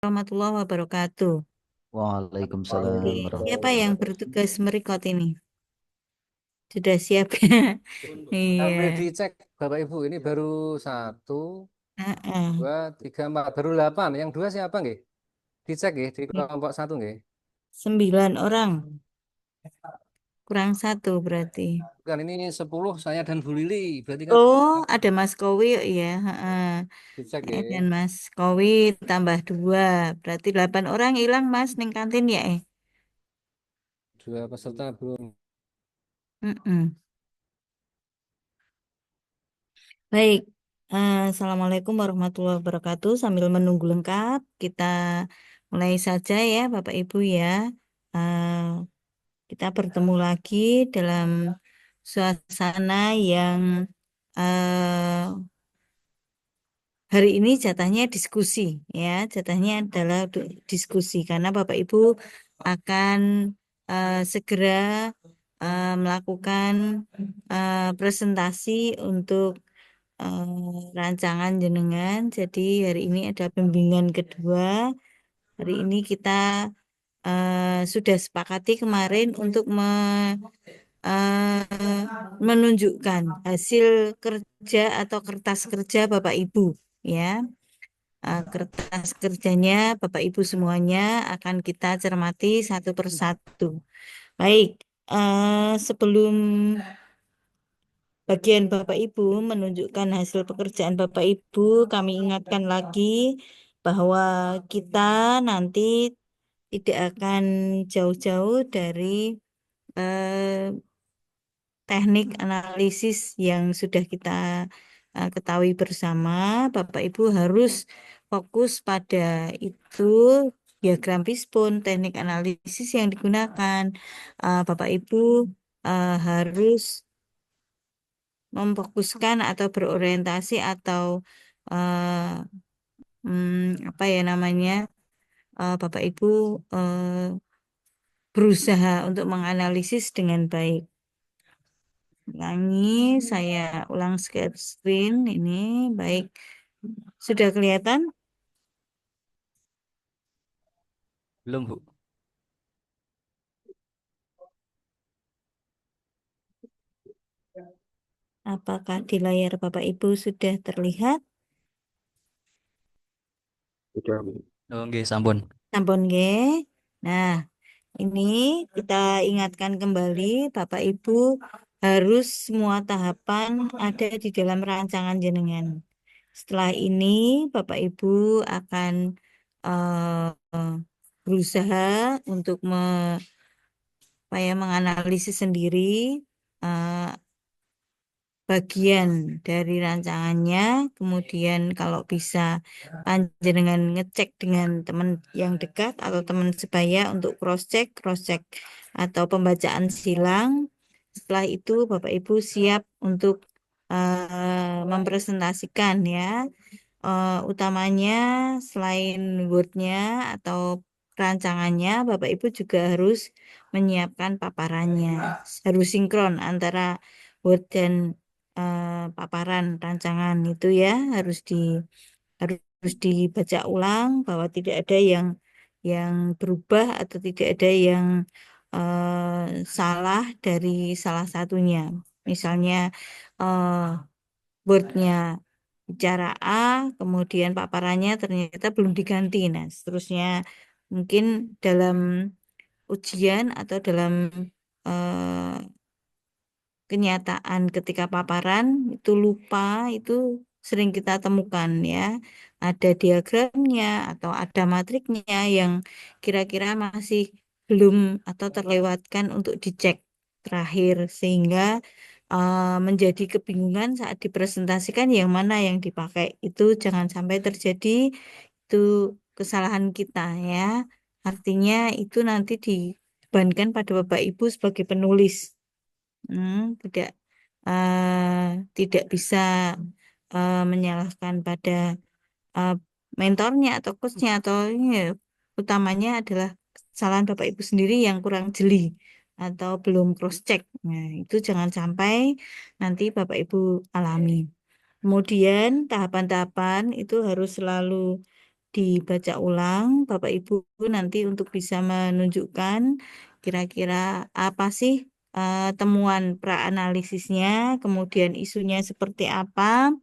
Warahmatullahi wabarakatuh. Oke, Waalaikumsalam siapa warahmatullahi yang wabarakatuh. bertugas merekod ini? Sudah siap? Iya. Sampai dicek Bapak Ibu ini baru satu, Heeh. dua, tiga, empat, baru 8. Yang dua siapa nggih? Dicek nggih di kelompok satu nggih. 9 orang, kurang satu berarti. Bukan ini 10 saya dan Bu Lili. Berarti kan Oh, ada Mas Kowi, oh iya. Heeh. dicek Saya nggih. dan Mas Kowi tambah 2, berarti 8 orang hilang Mas neng kantin ya. Dua peserta belum. Mm-mm. Baik. Assalamualaikum warahmatullahi wabarakatuh. Sambil menunggu lengkap, kita mulai saja ya, Bapak Ibu ya. Eh, Kita bertemu lagi dalam suasana yang eh, hari ini jatahnya diskusi ya. Jatahnya adalah diskusi karena Bapak Ibu akan segera melakukan presentasi untuk rancangan jenengan. Jadi hari ini ada pembimbingan kedua. Hari ini kita sudah sepakati kemarin untuk menunjukkan hasil kerja atau kertas kerja Bapak Ibu ya. Kertas kerjanya Bapak Ibu semuanya akan kita cermati satu persatu. Baik, sebelum bagian Bapak Ibu menunjukkan hasil pekerjaan Bapak Ibu, kami ingatkan lagi bahwa kita nanti tidak akan jauh-jauh dari eh, teknik analisis yang sudah kita ketahui bersama. Bapak Ibu harus fokus pada itu, diagram Fishbone, teknik analisis yang digunakan. Bapak Ibu harus memfokuskan atau berorientasi atau eh, apa ya namanya, Bapak Ibu berusaha untuk menganalisis dengan baik. Ulangi, saya ulang share screen ini. Baik, sudah kelihatan? Belum Bu. Apakah di layar Bapak Ibu sudah terlihat? Sudah, Bu. Oh nggih sampun. Sampun nggih. Nah, ini kita ingatkan kembali Bapak Ibu harus semua tahapan ada di dalam rancangan jenengan. Setelah ini Bapak Ibu akan berusaha untuk apa ya, menganalisis sendiri eh, bagian dari rancangannya, kemudian kalau bisa panjenengan ngecek dengan teman yang dekat atau teman sebaya untuk cross check atau pembacaan silang. Setelah itu Bapak Ibu siap untuk mempresentasikan ya. Utamanya selain Word-nya atau rancangannya, Bapak Ibu juga harus menyiapkan paparannya. Harus sinkron antara Word dan paparan rancangan itu ya, harus dibaca ulang bahwa tidak ada yang berubah atau tidak ada yang salah dari salah satunya. Misalnya eh, Word-nya bicara A, kemudian paparannya ternyata belum diganti. Nah, seterusnya mungkin dalam ujian atau dalam eh, kenyataan ketika paparan itu lupa, itu sering kita temukan ya. Ada diagramnya atau ada matriknya yang kira-kira masih belum atau terlewatkan untuk dicek terakhir sehingga menjadi kebingungan saat dipresentasikan yang mana yang dipakai. Itu jangan sampai terjadi, itu kesalahan kita ya. Artinya itu nanti dibebankan pada Bapak Ibu sebagai penulis. Tidak tidak bisa menyalahkan pada eh, mentornya atau coachnya atau ini ya, utamanya adalah kesalahan Bapak Ibu sendiri yang kurang jeli atau belum cross check. Nah, itu jangan sampai nanti Bapak Ibu alami. Kemudian tahapan-tahapan itu harus selalu dibaca ulang Bapak Ibu nanti untuk bisa menunjukkan kira-kira apa sih temuan praanalisisnya, kemudian isunya seperti apa,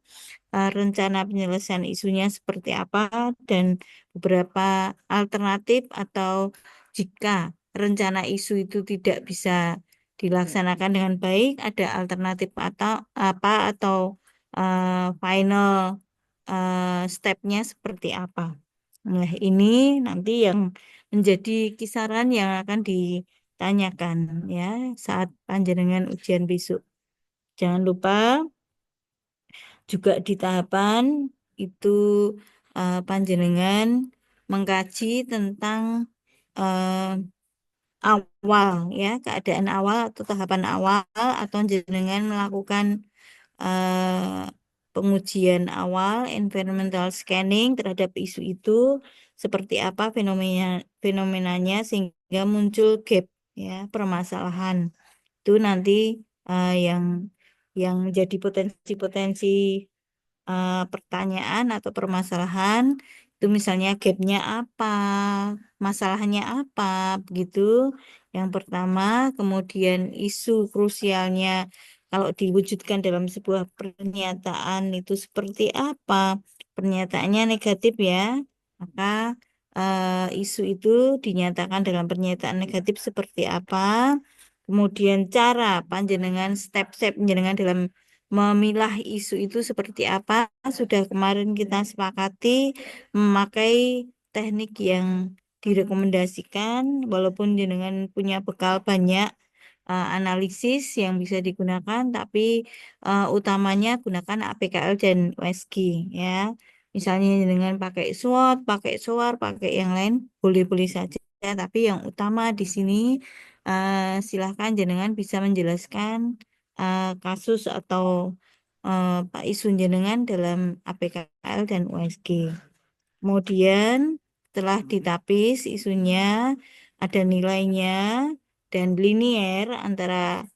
rencana penyelesaian isunya seperti apa, dan beberapa alternatif atau jika rencana isu itu tidak bisa dilaksanakan dengan baik, ada alternatif atau apa atau final stepnya seperti apa. Nah, ini nanti yang menjadi kisaran yang akan ditanyakan ya saat panjenengan ujian besok. Jangan lupa juga di tahapan itu panjenengan mengkaji tentang eh, awal ya, keadaan awal atau tahapan awal atau jenengan melakukan pengujian awal environmental scanning terhadap isu itu seperti apa fenomenanya sehingga muncul gap ya permasalahan itu nanti yang menjadi potensi-potensi pertanyaan atau permasalahan itu misalnya gapnya apa, masalahnya apa, begitu. Yang pertama, kemudian isu krusialnya kalau diwujudkan dalam sebuah pernyataan itu seperti apa? Pernyataannya negatif ya, maka isu itu dinyatakan dalam pernyataan negatif seperti apa? Kemudian cara panjenengan step-step panjenengan dalam memilah isu itu seperti apa. Sudah kemarin kita sepakati memakai teknik yang direkomendasikan, walaupun jenengan punya bekal banyak analisis yang bisa digunakan, tapi utamanya gunakan APKL dan USG ya. Misalnya dengan pakai SWOT, pakai SOAR, pakai yang lain boleh-boleh saja. Tapi yang utama di sini silahkan jenengan bisa menjelaskan kasus atau Pak isu jenengan dalam APKL dan USG. Kemudian setelah ditapis isunya ada nilainya dan linier antara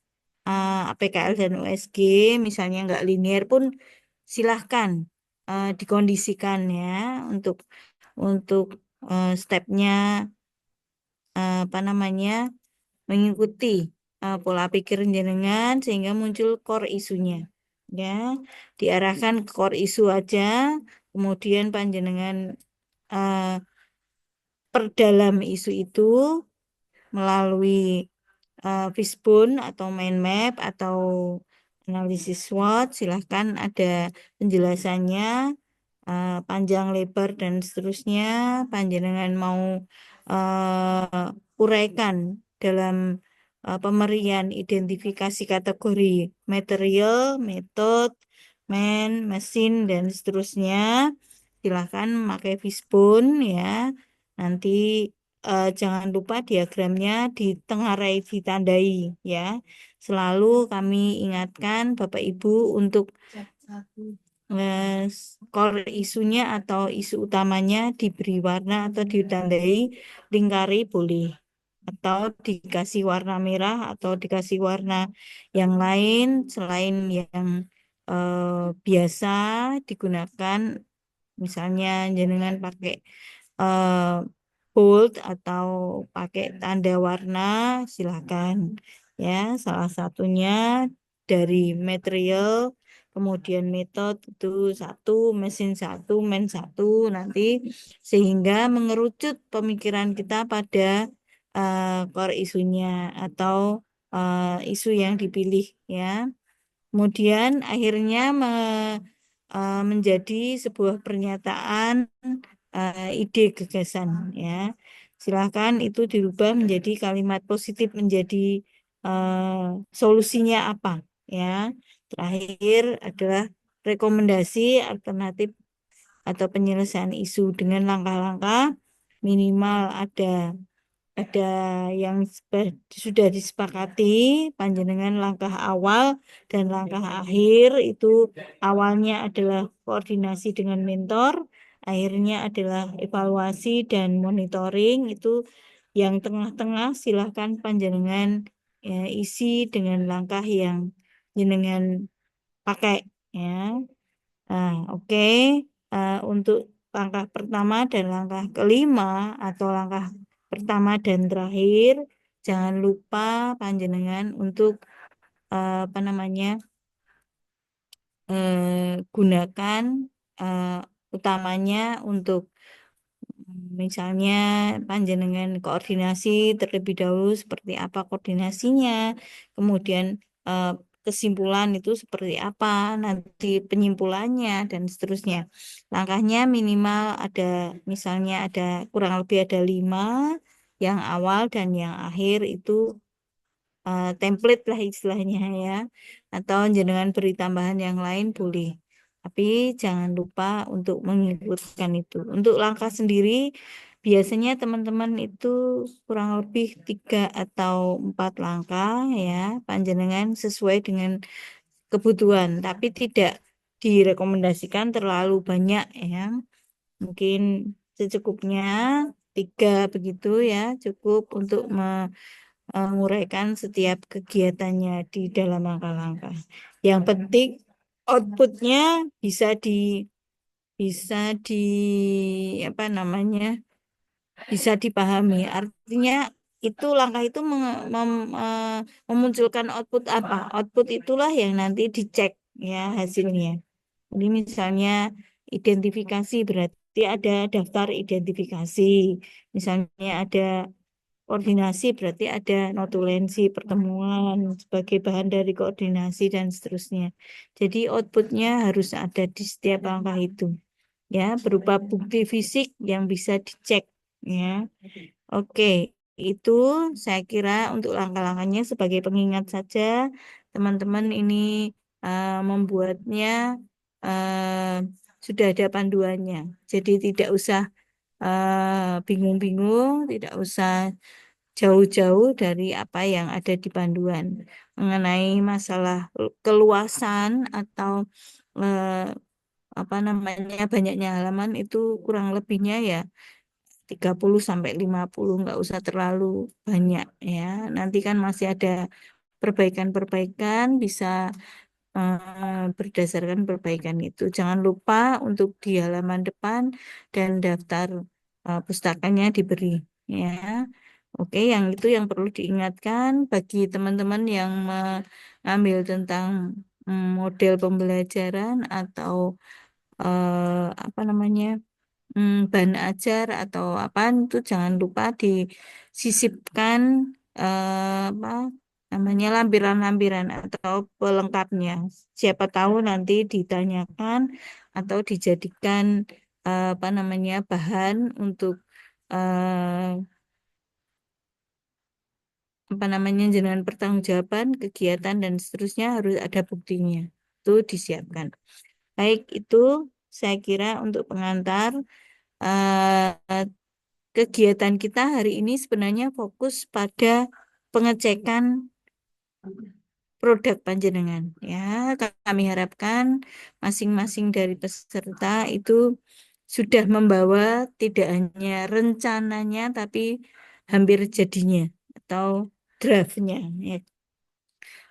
APKL dan USG, misalnya nggak linier pun silahkan dikondisikan ya untuk untuk stepnya apa namanya mengikuti pola pikir jenengan sehingga muncul core isunya ya diarahkan ke core isu aja kemudian panjenengan eh, perdalam isu itu melalui fishbone atau mind map atau analisis SWOT silahkan ada penjelasannya panjang lebar dan seterusnya panjenengan mau uraikan dalam pemberian identifikasi kategori material, metode, man, mesin dan seterusnya silahkan memakai fishbone ya nanti jangan lupa diagramnya ditengarai ditandai ya selalu kami ingatkan Bapak Ibu untuk core isunya atau isu utamanya diberi warna atau ditandai lingkari boleh atau dikasih warna merah atau dikasih warna yang lain selain yang biasa digunakan misalnya jenengan pakai eh, bold atau pakai tanda warna silakan ya salah satunya dari material kemudian metode itu satu mesin satu men satu nanti sehingga mengerucut pemikiran kita pada core isunya atau isu yang dipilih ya kemudian akhirnya menjadi sebuah pernyataan ide gagasan ya. Silakan itu dirubah menjadi kalimat positif menjadi solusinya apa ya. Terakhir adalah rekomendasi alternatif atau penyelesaian isu dengan langkah-langkah minimal ada yang sudah disepakati panjenengan langkah awal dan langkah akhir itu awalnya adalah koordinasi dengan mentor, akhirnya adalah evaluasi dan monitoring itu yang tengah-tengah silahkan panjenengan ya, isi dengan langkah yang jenengan pakai ya. Nah, oke. Untuk langkah pertama dan langkah kelima atau langkah pertama dan terakhir, jangan lupa panjenengan untuk apa namanya gunakan eh, utamanya untuk misalnya panjenengan koordinasi terlebih dahulu seperti apa koordinasinya, kemudian eh, kesimpulan itu seperti apa, nanti penyimpulannya dan seterusnya. Langkahnya minimal ada, misalnya ada kurang lebih ada 5, yang awal dan yang akhir itu template lah istilahnya ya, atau jenengan beri tambahan yang lain boleh. Tapi jangan lupa untuk mengikutkan itu. Untuk langkah sendiri, biasanya teman-teman itu kurang lebih 3 atau 4 langkah ya, panjenengan sesuai dengan kebutuhan, tapi tidak direkomendasikan terlalu banyak ya. Mungkin secukupnya 3 begitu ya, cukup untuk menguraikan setiap kegiatannya di dalam langkah-langkah. Yang penting outputnya bisa di apa namanya bisa dipahami. Artinya itu langkah itu memunculkan output apa? Output itulah yang nanti dicek ya hasilnya. Jadi misalnya identifikasi berarti ada daftar identifikasi. Misalnya ada koordinasi berarti ada notulensi pertemuan sebagai bahan dari koordinasi dan seterusnya. Jadi outputnya harus ada di setiap langkah itu, ya, berupa bukti fisik yang bisa dicek, ya. Oke, itu saya kira untuk langkah-langkahnya sebagai pengingat saja, teman-teman ini membuatnya sudah ada panduannya. Jadi tidak usah bingung-bingung, tidak usah jauh-jauh dari apa yang ada di panduan mengenai masalah keluasan atau eh, apa namanya banyaknya halaman itu kurang lebihnya ya 30 sampai 50, nggak usah terlalu banyak ya. Nanti kan masih ada perbaikan-perbaikan bisa berdasarkan perbaikan itu. Jangan lupa untuk di halaman depan dan daftar pustakanya diberi ya. Oke, yang itu yang perlu diingatkan bagi teman-teman yang mengambil tentang model pembelajaran atau apa namanya bahan ajar atau apa itu jangan lupa disisipkan apa namanya lampiran-lampiran atau pelengkapnya. Siapa tahu nanti ditanyakan atau dijadikan apa namanya bahan untuk apa namanya jenengan pertanggungjawaban kegiatan dan seterusnya harus ada buktinya. Itu disiapkan. Baik, itu saya kira untuk pengantar. eh, Kegiatan kita hari ini sebenarnya fokus pada pengecekan produk panjenengan ya. Kami harapkan masing-masing dari peserta itu sudah membawa tidak hanya rencananya tapi hampir jadinya atau draftnya ya.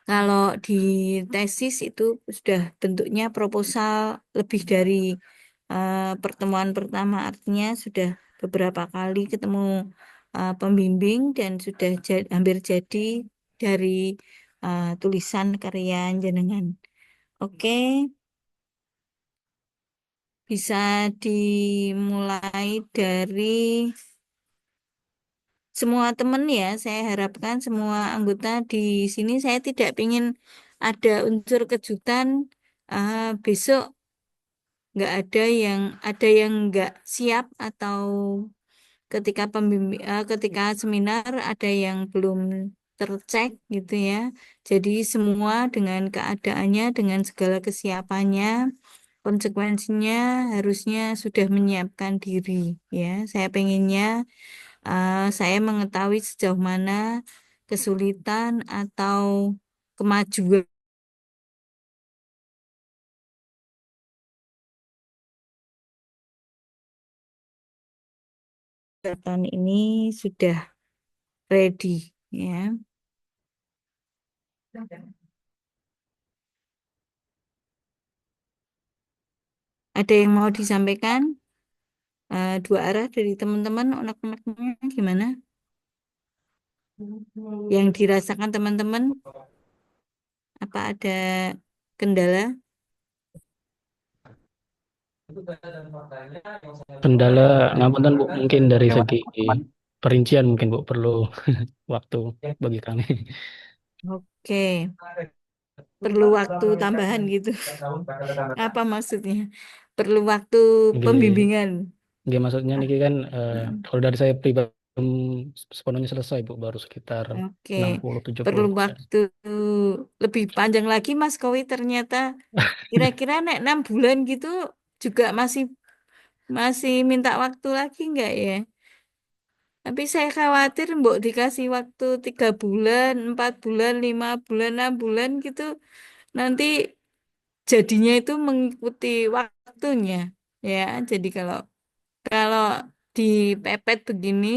Kalau di tesis itu sudah bentuknya proposal lebih dari pertemuan pertama, artinya sudah beberapa kali ketemu pembimbing dan sudah hampir jadi dari tulisan karya jenengan. Oke, bisa dimulai dari semua teman ya. Saya harapkan semua anggota di sini saya tidak ingin ada unsur kejutan besok nggak ada yang nggak siap atau ketika seminar ada yang belum tercek gitu ya. Jadi semua dengan keadaannya dengan segala kesiapannya konsekuensinya harusnya sudah menyiapkan diri ya. Saya pengennya saya mengetahui sejauh mana kesulitan atau kemajuan ini sudah ready ya. Ada yang mau disampaikan? dua arah dari teman-teman, unek-uneknya gimana? Yang dirasakan teman-teman, apa ada kendala? Kendala ngapunten Bu, mungkin dari Lewat segi teman. perincian mungkin Bu perlu waktu bagi kami. Oke, perlu waktu tambahan gitu. Apa maksudnya? Perlu waktu Nggih, pembimbingan. nggih maksudnya Ah, niki kan mm-mm. kalau dari saya pribadi belum sepenuhnya selesai Bu, baru sekitar Oke, 60 perlu 70%. waktu lebih panjang lagi Mas Kowi ternyata. Kira-kira nek 6 bulan gitu juga masih masih minta waktu lagi nggak ya? Tapi saya khawatir Mbok dikasih waktu 3 bulan, 4 bulan, 5 bulan, 6 bulan gitu, nanti jadinya itu mengikuti waktunya, ya. Jadi kalau kalau dipepet begini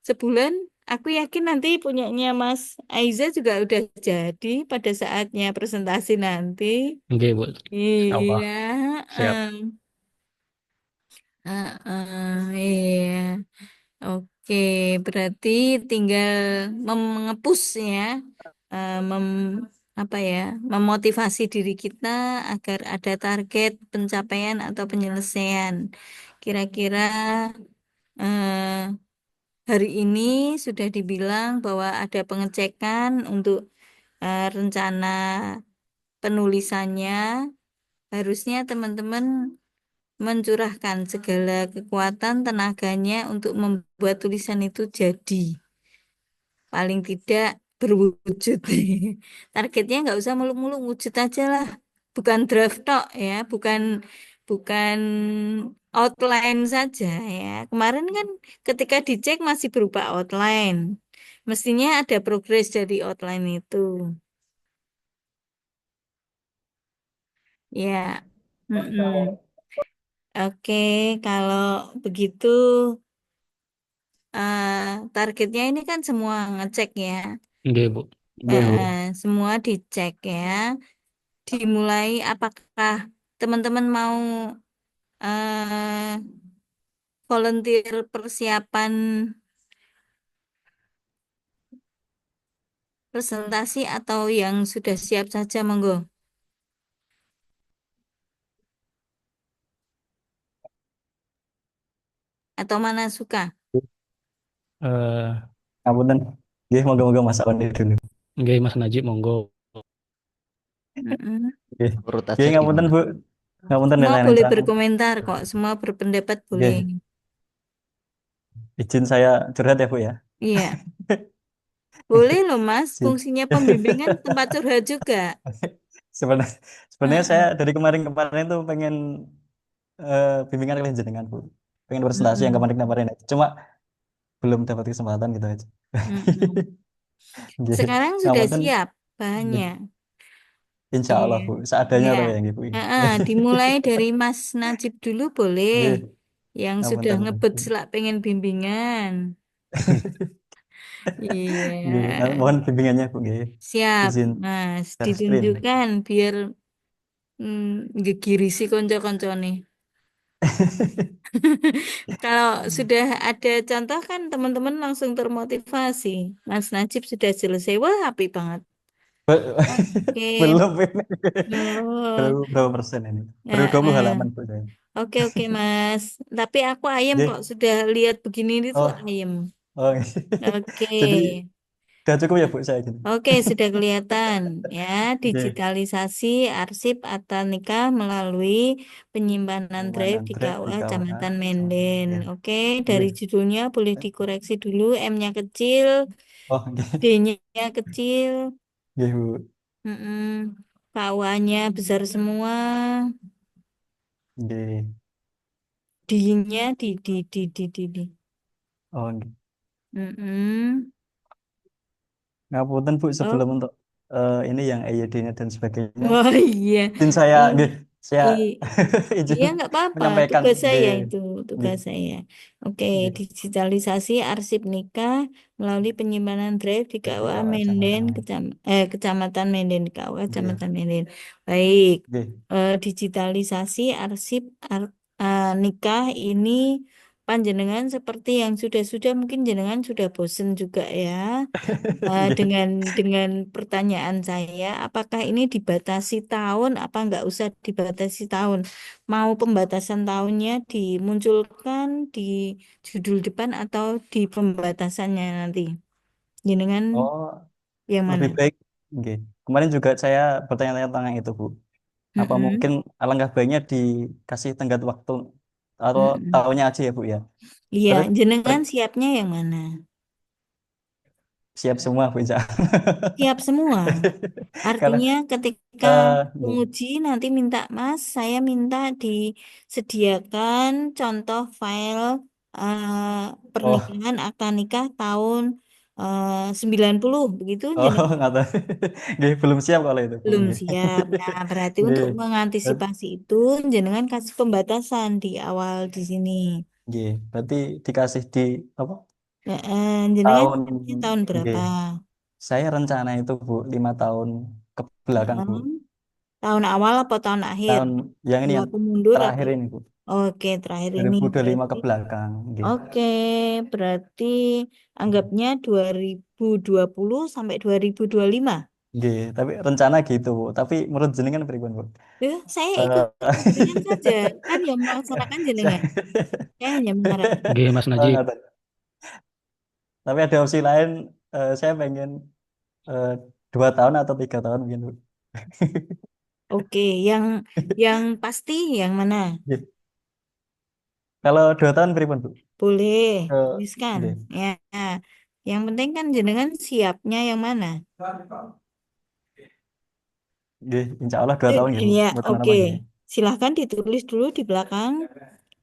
sebulan, aku yakin nanti punyanya Mas Aiza juga udah jadi pada saatnya presentasi nanti. Nggih Bu, insyaallah Iya, siap. iya. Oke, berarti tinggal mengepus ya, eh, mem, apa ya, memotivasi diri kita agar ada target pencapaian atau penyelesaian. Kira-kira eh, hari ini sudah dibilang bahwa ada pengecekan untuk rencana penulisannya. Harusnya teman-teman mencurahkan segala kekuatan tenaganya untuk membuat tulisan itu jadi paling tidak berwujud. Targetnya nggak usah muluk-muluk, wujud aja lah. Bukan draft tok ya, bukan bukan outline saja ya. Kemarin kan ketika dicek masih berupa outline. Mestinya ada progres dari outline itu. Ya. Mm-mm. Oke, kalau begitu targetnya ini kan semua ngecek ya. Nggih Bu. Semua dicek ya. Dimulai apakah teman-teman mau eh volunteer persiapan presentasi atau yang sudah siap saja monggo atau mana suka? Eh Ngapunten. Nggih, moga-moga Mas Awan dulu. nggih Mas Najib monggo. Mm-mm. Nggih. Menurut Nggih, Acep ngapunten gimana? Bu. Ngapunten Semua boleh rencana. berkomentar kok, semua berpendapat boleh. Nggih, izin saya curhat ya Bu ya. Iya, boleh loh Mas. Izin. Fungsinya pembimbingan tempat curhat juga. Sebenarnya sebenarnya saya Heeh. dari kemarin-kemarin tuh pengen bimbingan kalian jenengan Bu. Pengen presentasi yang Mm-mm. kemarin-kemarin aja. Cuma belum dapat kesempatan gitu aja. Mm-mm. Nggih. Sekarang sudah Ngapunten. siap Nggih. bahannya. Insya Iya. Allah Bu. Seadanya Iya. tapi ya nggih Bu. Dimulai dari Mas Najib dulu boleh. Nggih. Yang sudah Ngapunten. ngebet selak pengen bimbingan. Nggih. Iya. Mohon bimbingannya Bu nggih. Siap, Izin Mas. share screen. Ditunjukkan biar gegirisi konco-konco nih. Kalau sudah ada contoh kan teman-teman langsung termotivasi. Mas Najib sudah selesai. Wah, api banget. Oke. Belum ini. Oh, Berapa persen ini? Baru ya, 20 halaman Bu saya. oke, oke, Mas. Tapi aku ayam kok Nggih. sudah lihat begini itu Oh, ayam. oh. Oke. Jadi udah cukup ya Bu saya gini. Oke, sudah kelihatan ya. Oke. Digitalisasi arsip atau nikah melalui penyimpanan drive Penyimpanan di drive di KUA KUA Kecamatan sama Menden. Nggih. Oke, dari Nggih. judulnya boleh dikoreksi dulu. M-nya kecil, Oh, nggih. D-nya kecil, Nggih, Bu. KUA-nya besar semua, Nggih. D-nya di. Oh, nggih. Mm-mm. Ngapunten Bu Oh, sebelum untuk ini yang EYD-nya dan sebagainya. oh iya. Izin saya Oh, nggih, saya i- izin Iya, nggak apa-apa. menyampaikan Tugas saya nggih. itu, Nggih. tugas saya. Oke, Nggih. digitalisasi arsip nikah melalui penyimpanan drive di Drive di KUA KUA Menden, Kecamatan. Kecamatan Menden, KUA Nggih. Kecamatan Menden. Baik, Nggih. digitalisasi arsip nikah ini panjenengan seperti yang sudah-sudah mungkin jenengan sudah bosen juga ya Nggih. dengan pertanyaan saya, apakah ini dibatasi tahun apa nggak usah dibatasi tahun? Mau pembatasan tahunnya dimunculkan di judul depan atau di pembatasannya nanti? Jenengan Oh, yang lebih mana? baik. Nggih. Kemarin juga saya bertanya-tanya tentang itu, Bu. Apa Mm-mm, mungkin alangkah baiknya dikasih tenggat waktu atau mm-mm. tahunnya aja ya, Bu ya. Iya, Terus jenengan siapnya yang mana? siap semua, Bu, insya Allah. Siap semua. Karena Artinya ketika nggih. penguji nanti minta Mas, saya minta disediakan contoh file Oh, pernikahan akta nikah tahun 90 begitu oh, jenengan nggak tahu. Nggih, belum siap kalau itu, Bu. belum Nggih. siap. Nah, berarti Nggih. untuk mengantisipasi itu jenengan kasih pembatasan di awal di sini. Nggih. Berarti dikasih di apa? Jenengan Tahun siapnya tahun nggih. berapa? Saya rencana itu, Bu, 5 tahun ke belakang, Bu. Heeh. Tahun awal apa tahun akhir? Tahun yang ini yang Berlaku mundur apa? terakhir ini, Bu. Oke, terakhir ini 2025 berarti. ke belakang, nggih. Oke, berarti anggapnya 2020 sampai 2025. Nggih, tapi rencana gitu, Bu. Tapi menurut jenengan pripun, Bu? Saya ikut Eh, jenengan saja. Kan yang melaksanakan jenengan. saya- Saya hanya mengarahkan. Oke, Mas Oh, Najib. nggak tahu. Tapi ada opsi lain, saya pengen eh, 2 tahun atau 3 tahun mungkin, Bu. Oke, yang pasti yang mana? Nggih. Kalau 2 tahun pripun, Bu? Boleh, Eh, tuliskan. nggih. Ya, yang penting kan jenengan siapnya yang mana? Nggih, insya Allah 2 tahun nggih, Bu. Ya, Buat oke. mana nggih. Silahkan ditulis dulu di belakang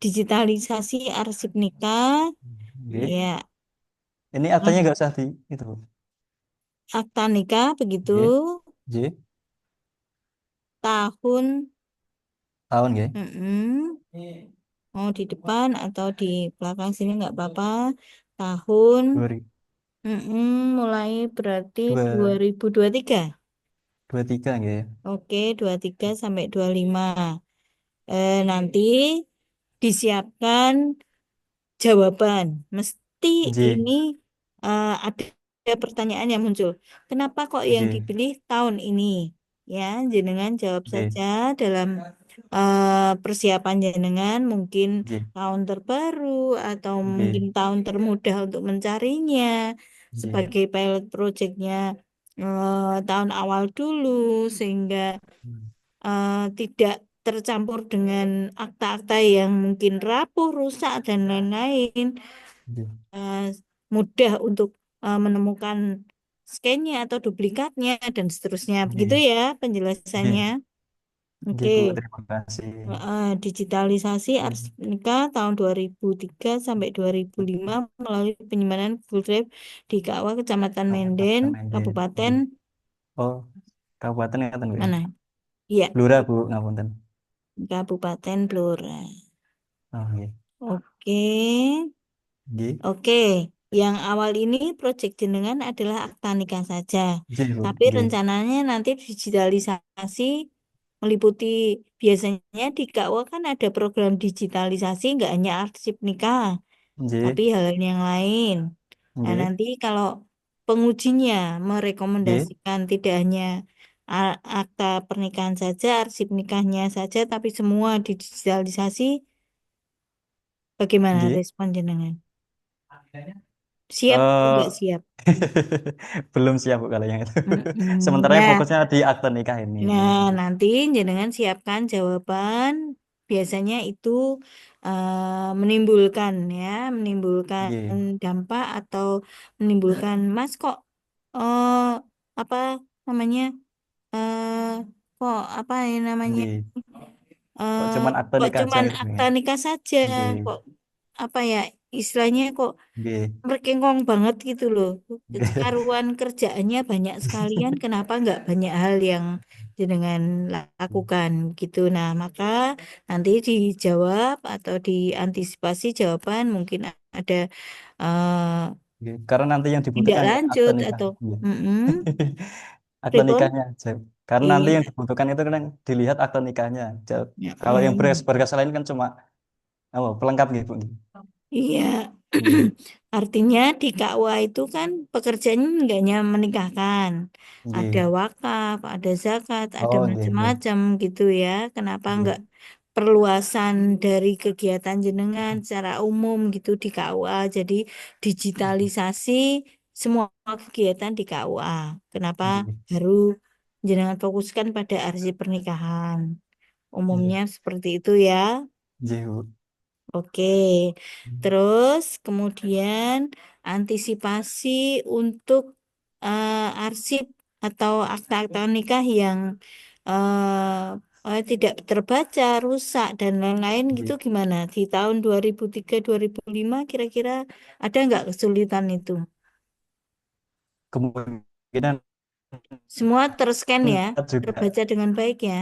digitalisasi arsip nikah. Nggih. Ya, Ini aktanya nggak usah di itu, Bu. akta nikah begitu. Nggih. Nggih. Tahun Tahun nggih. mau di depan atau di belakang sini nggak apa-apa. Tahun 2000 mulai berarti dua dua- ribu dua ribu tiga. 23 nggih. Oke, 23 sampai 25. Nanti disiapkan jawaban. Mesti Nggih. ini ada pertanyaan yang muncul. Kenapa kok yang Nggih. dipilih tahun ini? Ya, jenengan jawab Nggih. saja dalam persiapan jenengan mungkin Nggih. tahun terbaru atau Nggih. mungkin tahun termudah untuk mencarinya Nggih. sebagai pilot projectnya tahun awal dulu sehingga tidak tercampur dengan akta-akta yang mungkin rapuh, rusak dan lain-lain. Nggih. eh, Mudah untuk menemukan scan-nya atau duplikatnya dan seterusnya. Begitu Nggih. ya Nggih. penjelasannya. Nggih, Oke. Bu, terima kasih. Digitalisasi arsip nikah tahun 2003 sampai 2005 melalui penyimpanan Google Drive di KUA Kecamatan Menden, Kabupaten Menden. Kabupaten Nggih. Oh, kabupaten ngaten, Bu, ya. mana? Iya, Blora, Bu, ngapunten. Kabupaten Blora. Oh, nggih. Oke. Nggih. Oke, yang awal ini proyek jenengan adalah akta nikah saja. Nggih, Bu. Tapi Nggih. rencananya nanti digitalisasi meliputi biasanya di KUA kan ada program digitalisasi nggak hanya arsip nikah, tapi Nggih. hal yang lain. Nah, Nggih. nanti kalau pengujinya Nggih. merekomendasikan tidak hanya akta pernikahan saja, arsip nikahnya saja, tapi semua digitalisasi, bagaimana Nggih. respon jenengan? Siap atau Eh, nggak siap? belum siap, Bu, kalau yang itu. Mm-mm. Sementara Nah, fokusnya di akte nikah ini. nah, Nggih. nanti jenengan siapkan jawaban. Biasanya itu menimbulkan ya, menimbulkan Nggih. dampak atau menimbulkan Mas kok eh apa namanya eh kok apa ya namanya Nggih. Kok eh cuman akte kok nikah aja cuman gitu akta ya. nikah saja, Nggih. kok apa ya istilahnya kok Nggih. merkengkong banget gitu loh. Nggih. Karuan kerjaannya banyak sekalian, kenapa nggak banyak hal yang jenengan lakukan gitu. Nah, maka nanti dijawab atau diantisipasi jawaban mungkin ada eh, Nggih. Karena nanti yang tindak dibutuhkan kan akte lanjut nikah. atau Nggih. mm Akte pripun? nikahnya aja. Karena nanti yang Iya. dibutuhkan itu kan dilihat akte nikahnya. Ya, Kalau yang berkas-berkas lain kan cuma apa pelengkap gitu, Bu. Iya, Nggih. artinya di KUA itu kan pekerjaannya nggak hanya menikahkan, ada Nggih. wakaf, ada zakat, ada Oh, nggih, nggih. macam-macam gitu ya. Kenapa Nggih. nggak perluasan dari kegiatan jenengan secara umum gitu di KUA? Jadi digitalisasi semua kegiatan di KUA. Kenapa Nggih. baru jenengan fokuskan pada arsip pernikahan? Nggih. Umumnya seperti itu ya. Nggih, Bu. Oke, terus kemudian antisipasi untuk arsip atau akta-akta nikah yang tidak terbaca, rusak dan lain-lain gitu Nggih. gimana? Di tahun 2003-2005 kira-kira ada nggak kesulitan itu? Kemungkinan Semua terscan ya, juga terbaca dengan baik ya.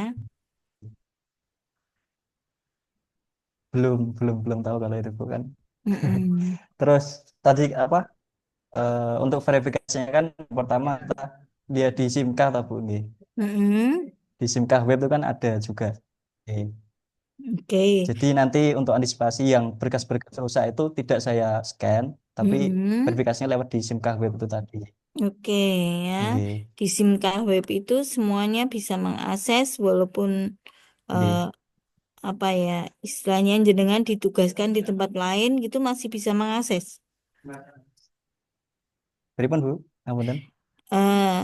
belum belum belum tahu kalau itu, Bu, kan. Mm-mm. Terus tadi apa? Untuk verifikasinya kan pertama dia di SIMKA atau Bu, nggih. Mm-mm. Di SIMKA web itu kan ada juga. Nggih. Oke. Jadi nanti untuk antisipasi yang berkas-berkas rusak itu tidak saya scan, tapi Mm-mm. verifikasinya lewat di SIMKA web itu tadi. Oke ya, Nggih. di SIMKA Web itu semuanya bisa mengakses walaupun eh, Nggih. apa ya istilahnya jenengan ditugaskan di tempat lain gitu masih bisa mengakses. Pripun, Bu? Ngapunten. Eh,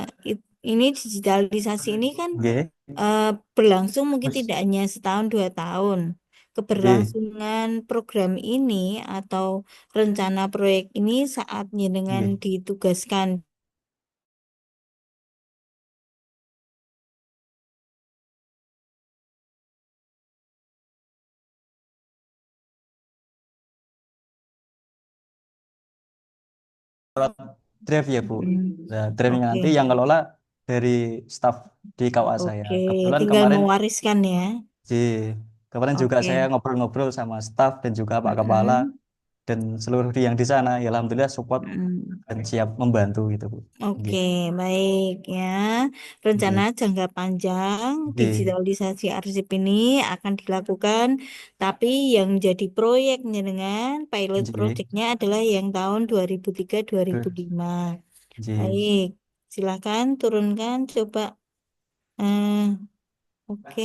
ini digitalisasi ini kan Nggih. eh, berlangsung mungkin Wis. tidak hanya setahun 2 tahun. Nggih. Keberlangsungan program ini atau rencana proyek ini saat jenengan Nggih. ditugaskan Lewat Drive ya, Bu. Hmm. Nah, Drive-nya Oke. nanti yang ngelola dari staf di KUA saya. Oke, Kebetulan tinggal kemarin mewariskan ya. di kemarin juga saya Oke. ngobrol-ngobrol sama staf dan juga Pak Kepala Mm-mm. dan seluruh yang di sana. Ya alhamdulillah support Mm. dan siap membantu gitu, Bu. Oke, Nggih. baik ya. Rencana Nggih. jangka panjang Nggih. digitalisasi arsip ini akan dilakukan, tapi yang jadi proyek dengan pilot Nggih. projectnya adalah yang tahun 2003-2005. Nggih. Baik, silakan turunkan coba. Eh, oke.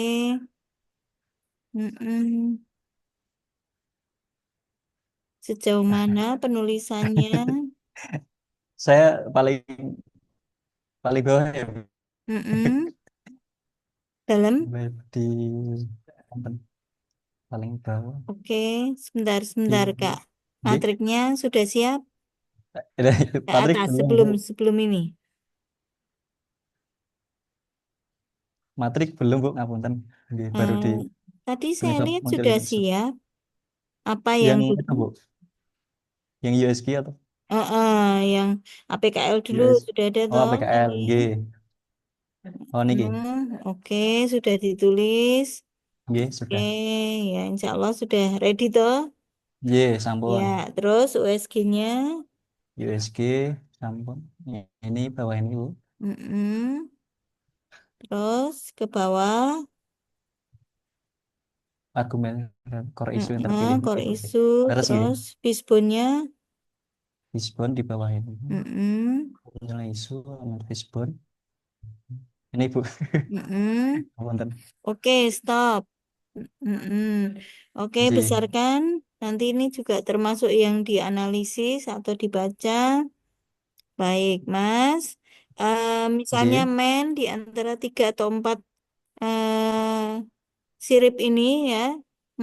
Mm-mm. Sejauh mana penulisannya? Saya paling paling bawah ya, Bu. Mm-mm. Dalam? Di paling bawah Oke, sebentar, di Kak. Nggih. Matriknya sudah siap ke Patrick atas belum, Bu. sebelum ini. Matrik belum, Bu, ngapunten. Nggih, baru Eh, di tadi saya penyebab lihat muncul sudah itu. siap. Apa yang Yang itu, belum? Bu, yang USG atau Yang APKL dulu US sudah ada oh toh PKL tadi. nggih. Oh niki Oke, sudah ditulis. nggih Oke, sudah. ya insya Allah sudah ready toh. Nggih, sampun. Ya, terus USG-nya. USG sampun. Ini bawah ini, Bu. Terus ke bawah. Argumen core isu yang terpilih Core nggih. isu, Leres nggih. terus fishbone-nya. Fishbone di bawah ini. Mm-mm, Nilai isu Fishbone. Ini, Bu. mm-mm. Ngapunten. Oke, stop. Mm-mm. Oke, Nggih. besarkan. Nanti ini juga termasuk yang dianalisis atau dibaca. Baik, Mas. Misalnya Nggih. men di antara 3 atau 4 sirip ini ya,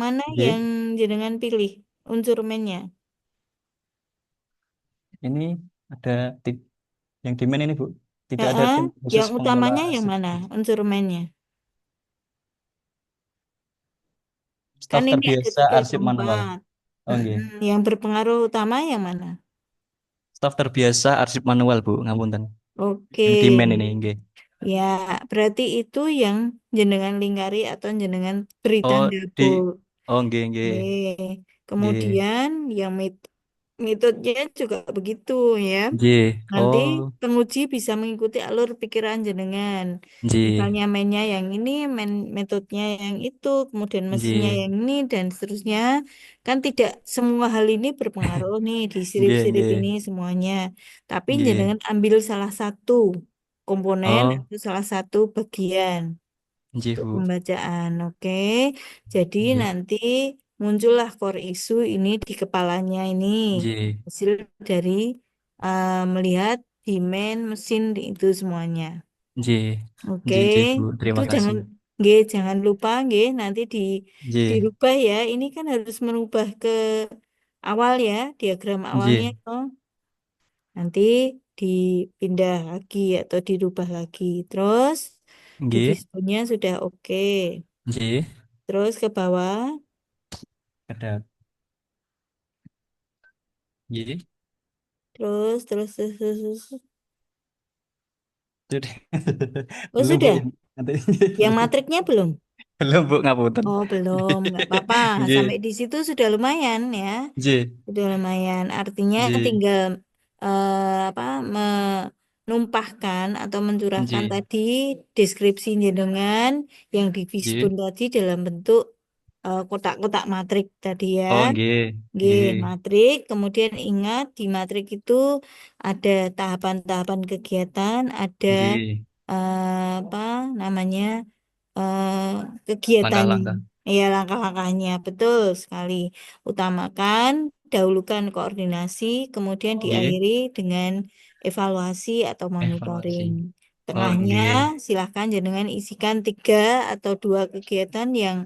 mana yang Nggih. jenengan pilih unsur mennya? Ini ada tip yang di main ini, Bu. Ya, Tidak ada tim khusus yang pengelola utamanya yang arsip. mana unsur mennya? Kan Staf ini ada terbiasa tiga atau arsip manual. empat. Oh nggih. Yang berpengaruh utama yang mana? Staf terbiasa arsip manual, Bu, ngapunten. Oke, Yang di main ini nggih. ya berarti itu yang jenengan lingkari atau jenengan beri Oh, tanda di bold. oh nggih nggih. Oke, Nggih. kemudian yang metodenya juga begitu ya. Nggih. Nanti Oh, penguji bisa mengikuti alur pikiran jenengan. nggih. Misalnya mainnya yang ini, main metodenya yang itu, kemudian mesinnya Nggih. yang ini, dan seterusnya. Kan tidak semua hal ini berpengaruh nih di Nggih, sirip-sirip nggih. ini semuanya. Tapi Nggih. jenengan ambil salah satu komponen Oh, atau salah satu bagian nggih, untuk Bu. pembacaan. Oke, jadi Nggih. nanti muncullah core issue ini di kepalanya ini Nggih. hasil dari melihat demand mesin itu semuanya. Nggih. Oke, Nggih, nggih, Bu. itu Terima jangan kasih. jangan lupa nanti Nggih. dirubah ya. Ini kan harus merubah ke awal ya, diagram awalnya Nggih. toh. Nanti dipindah lagi atau dirubah lagi. Terus di Nggih. fishbone-nya sudah oke. Nggih. Terus ke bawah, Ada. Nggih. terus. Jadi Oh belum, Bu. sudah, Nanti yang matriknya belum? belum, Bu, ngapunten. Oh belum, nggak apa-apa. Sampai Nggih. di situ sudah lumayan ya. Nggih. Sudah lumayan. Artinya Nggih. tinggal apa menumpahkan atau mencurahkan Nggih. tadi deskripsi jenengan yang di Nggih. Fishbone tadi dalam bentuk kotak-kotak matrik tadi ya. Oh, nggih. G, Nggih. matrik. Kemudian ingat di matrik itu ada tahapan-tahapan kegiatan, ada Nggih. apa namanya eh, kegiatannya, Langkah-langkah. ya langkah-langkahnya betul sekali. Utamakan, dahulukan koordinasi, kemudian Nggih. diakhiri dengan evaluasi atau Evaluasi. monitoring. Oh, Tengahnya nggih. silahkan jenengan isikan 3 atau 2 kegiatan yang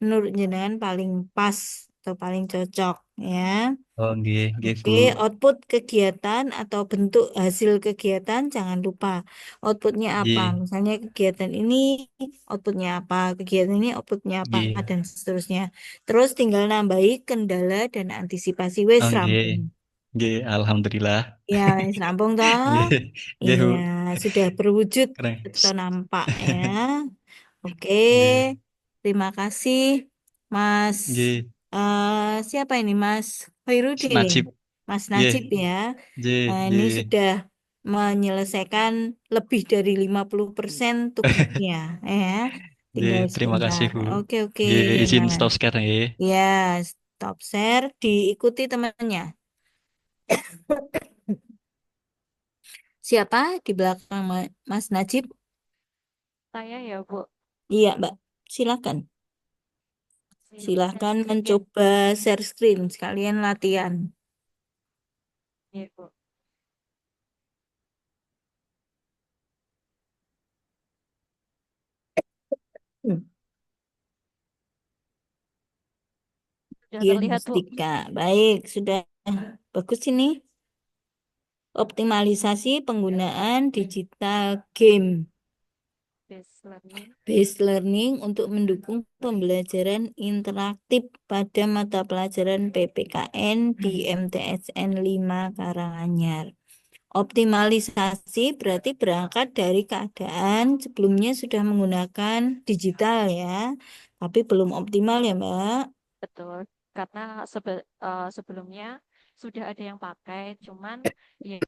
menurut jenengan paling pas atau paling cocok ya. Oh, nggih. Nggih, Oke, Bu. output kegiatan atau bentuk hasil kegiatan jangan lupa. Outputnya apa? Nggih. Misalnya kegiatan ini outputnya apa, kegiatan ini outputnya apa, Nggih. dan seterusnya. Terus tinggal nambahi kendala dan antisipasi wes Oh, nggih. rampung. Nggih, alhamdulillah. Ya, wes rampung toh? Nggih. Nggih, Bu. Iya, sudah berwujud Keren. atau nampak ya. Oke, Nggih. terima kasih Mas. Nggih. Siapa ini Mas Khairuddin ya? Najib. Mas Nggih. Najib ya. Nggih. Nah, ini Nggih. sudah menyelesaikan lebih dari 50% tugasnya ya. Nggih. Tinggal Terima kasih, sebentar. Bu. Oke. Nggih, izin Nah, stop sekarang ya. ya stop share diikuti temannya. Siapa di belakang Mas Najib? Saya ya, Bu. Iya, Mbak. Silakan. Share Silakan screen ya. mencoba share screen sekalian latihan. Iya, Bu. Hmm. Sudah Iya, terlihat, Bu. Mustika. Baik, sudah bagus ini. Optimalisasi penggunaan digital game Base learning. based learning untuk mendukung pembelajaran interaktif pada mata pelajaran PPKN di MTSN 5 Karanganyar. Optimalisasi berarti berangkat dari keadaan sebelumnya sudah menggunakan digital ya, tapi belum optimal ya, Mbak. Betul. Karena sebelumnya sudah ada yang pakai, cuman ya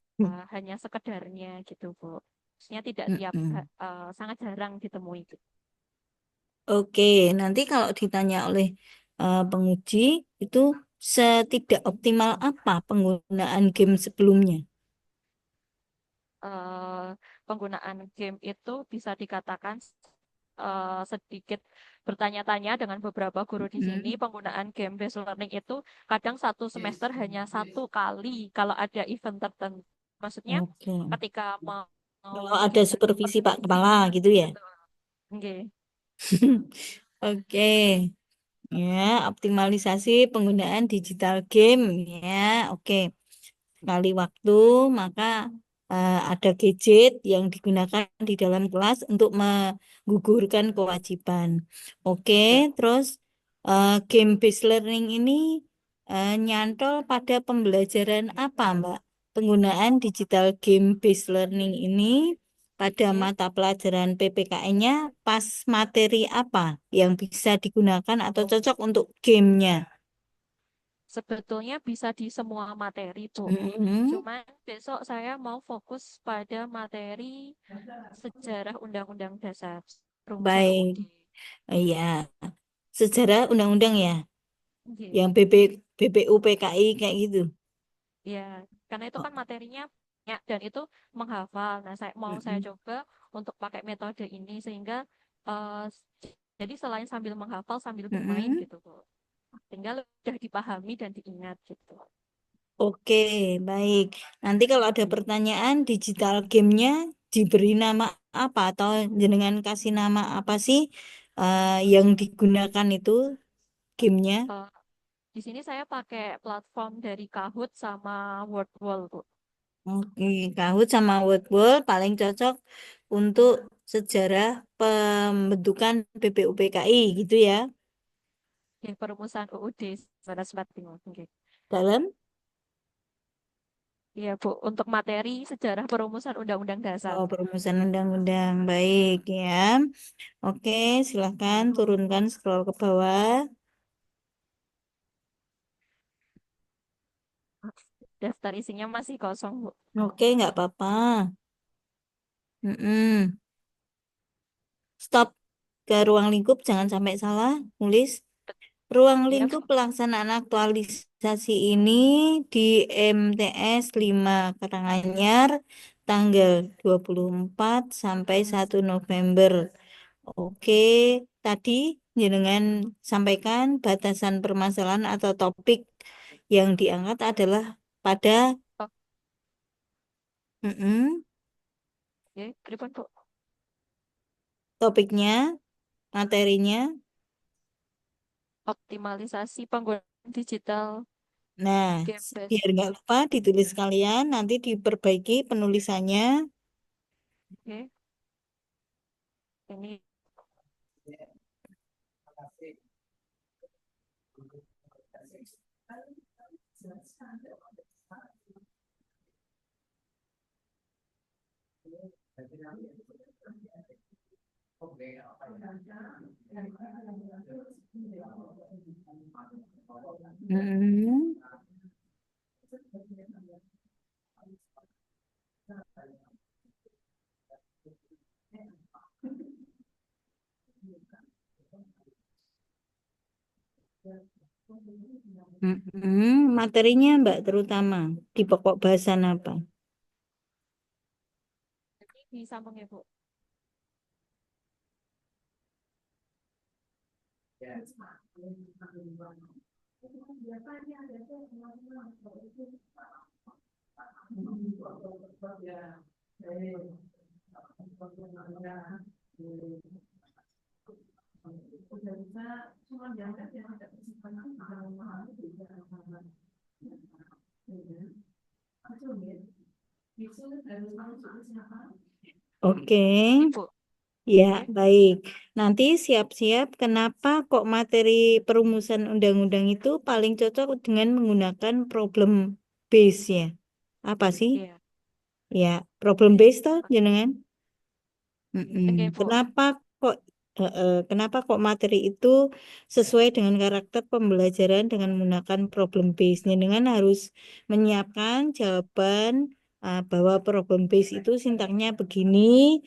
hanya sekedarnya gitu, Bu. Maksudnya tidak Mm-mm. sangat jarang ditemui gitu. Oke, nanti kalau ditanya oleh penguji itu setidak optimal apa penggunaan game sebelumnya? Eh, Penggunaan game itu bisa dikatakan sedikit bertanya-tanya dengan beberapa guru di sini. Mm. Penggunaan game based learning itu kadang satu semester hanya 1 kali kalau ada event tertentu. Maksudnya Oke. ketika mau Kalau ada kegiatan supervisi seperti Pak Kepala gitu ya? betul. Nggih. Oke, ya optimalisasi penggunaan digital game ya. Oke. Sekali waktu, maka ada gadget yang digunakan di dalam kelas untuk menggugurkan kewajiban. Oke, Betul. terus game based learning ini nyantol pada pembelajaran apa, Mbak? Penggunaan digital game based learning ini pada Oke. mata pelajaran PPKN-nya pas materi apa yang bisa digunakan atau cocok untuk gamenya? sebetulnya bisa di semua materi, Bu. Mm-mm. Cuman besok saya mau fokus pada materi sejarah Undang-Undang Dasar rumusan Baik. UUD. Iya, sejarah undang-undang ya, Nggih. yang BPU PKI kayak gitu. Ya, karena itu Oh, kan materinya banyak dan itu menghafal. Nah, saya mm-mm. coba untuk pakai metode ini sehingga eh, jadi selain sambil menghafal sambil bermain Mm-mm. gitu, Bu. Tinggal udah dipahami dan diingat gitu. Oke, baik. Nanti kalau ada pertanyaan digital gamenya diberi nama apa atau jenengan kasih nama apa sih yang digunakan itu gamenya? Eh, di sini saya pakai platform dari Kahoot sama Wordwall, Bu. Oke, Kahoot sama Wordwall paling cocok untuk sejarah pembentukan BPUPKI gitu ya. Oke, perumusan UUD 1945. Oke. Dalam Iya, Bu. Untuk materi sejarah perumusan Undang-Undang Dasar. perumusan undang-undang baik ya. Oke, silahkan turunkan scroll ke bawah. Daftar isinya masih kosong, Bu. Oke, nggak apa-apa. Mm-mm. Stop ke ruang lingkup, jangan sampai salah nulis. Ruang Iya, lingkup Bu. pelaksanaan aktualisasi ini di MTS 5 Karanganyar tanggal 24 sampai 1 November. Oke, tadi jenengan sampaikan batasan permasalahan atau topik yang diangkat adalah pada Oh, mm-mm, oke. Pripun, Bu? topiknya, materinya. Optimalisasi penggunaan digital Nah, game biar base. nggak lupa ditulis kalian, nanti diperbaiki penulisannya. Oke. Ini Mm-mm. Mm-mm. Materinya Mbak terutama di pokok bahasan apa? disambung ya, Bu. Oke, Ini, Bu. ya Oke. baik. Nanti siap-siap kenapa kok materi perumusan undang-undang itu paling cocok dengan menggunakan problem base ya? Apa sih? Iya. Ya, problem base toh jenengan? Mm-mm. Oke, Bu. Kenapa kok materi itu sesuai dengan karakter pembelajaran dengan menggunakan problem base? Dengan harus menyiapkan jawaban bahwa problem base itu sintaknya begini,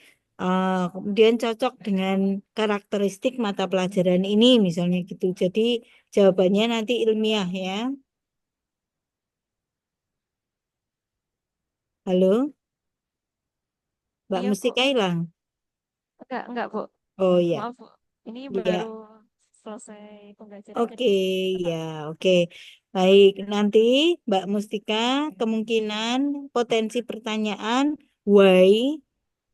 kemudian cocok dengan karakteristik mata pelajaran ini, misalnya gitu. Jadi jawabannya nanti ilmiah ya. Halo, Mbak Iya, Bu. Mustika hilang. Enggak, Bu. Oh ya, Maaf, Bu. Ini baru ya. selesai pembelajaran Oke, jadi ya, tenang. oke. Baik, nanti Mbak Mustika kemungkinan potensi pertanyaan why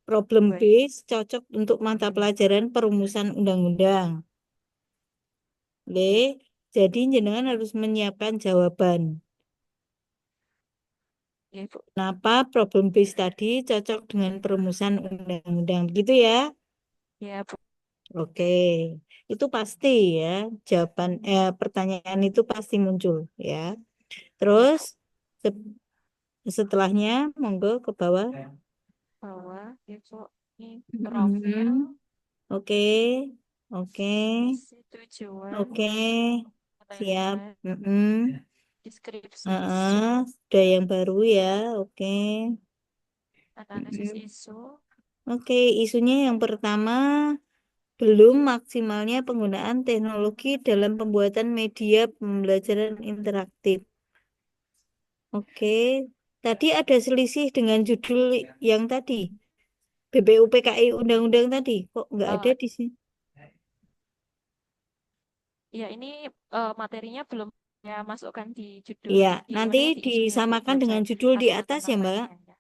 problem Baik. based cocok untuk mata pelajaran perumusan undang-undang. Oke, jadi jenengan harus menyiapkan jawaban. Iya, Bu. Kenapa problem based tadi cocok dengan perumusan undang-undang? Begitu ya? Iya, Bu. Oke, itu pasti ya. Pertanyaan itu pasti muncul ya. Iya, Terus Bu. setelahnya, monggo ke bawah. Bawah, iya, Bu. Ini profil, Mm-mm. Oke, oke, definisi tujuan, oke, siap. penilaian, Mm-mm. deskripsi isu, Sudah yang baru ya, oke. analisis Mm-mm. isu, Oke, isunya yang pertama, belum maksimalnya penggunaan teknologi dalam pembuatan media pembelajaran interaktif. Oke, tadi ada selisih dengan judul yang tadi, BPUPKI Undang-Undang tadi, kok nggak ada eh, di sini? ya ini materinya belum saya masukkan di judul, Iya, di nanti mana ya, di isunya Bu, disamakan belum dengan saya judul di kasih atas ya, Mbak. penambahannya ya.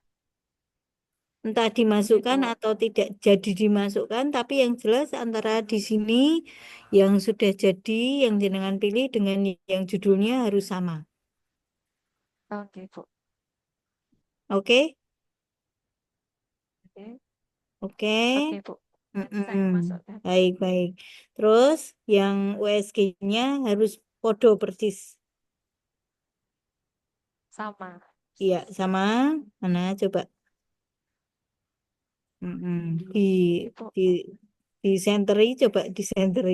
Entah Oke dimasukkan Bu, atau tidak jadi dimasukkan, tapi yang jelas antara di sini yang sudah jadi, yang jenengan pilih dengan yang judulnya harus sama. oke Bu, Oke? oke, Oke? oke Bu, nanti saya Mm-mm. masukkan. Baik-baik. Terus yang USG-nya harus podo persis. Sama. Iya, sama. Mana coba? Mm-mm. Oke Bu, Di di senteri, coba di senteri.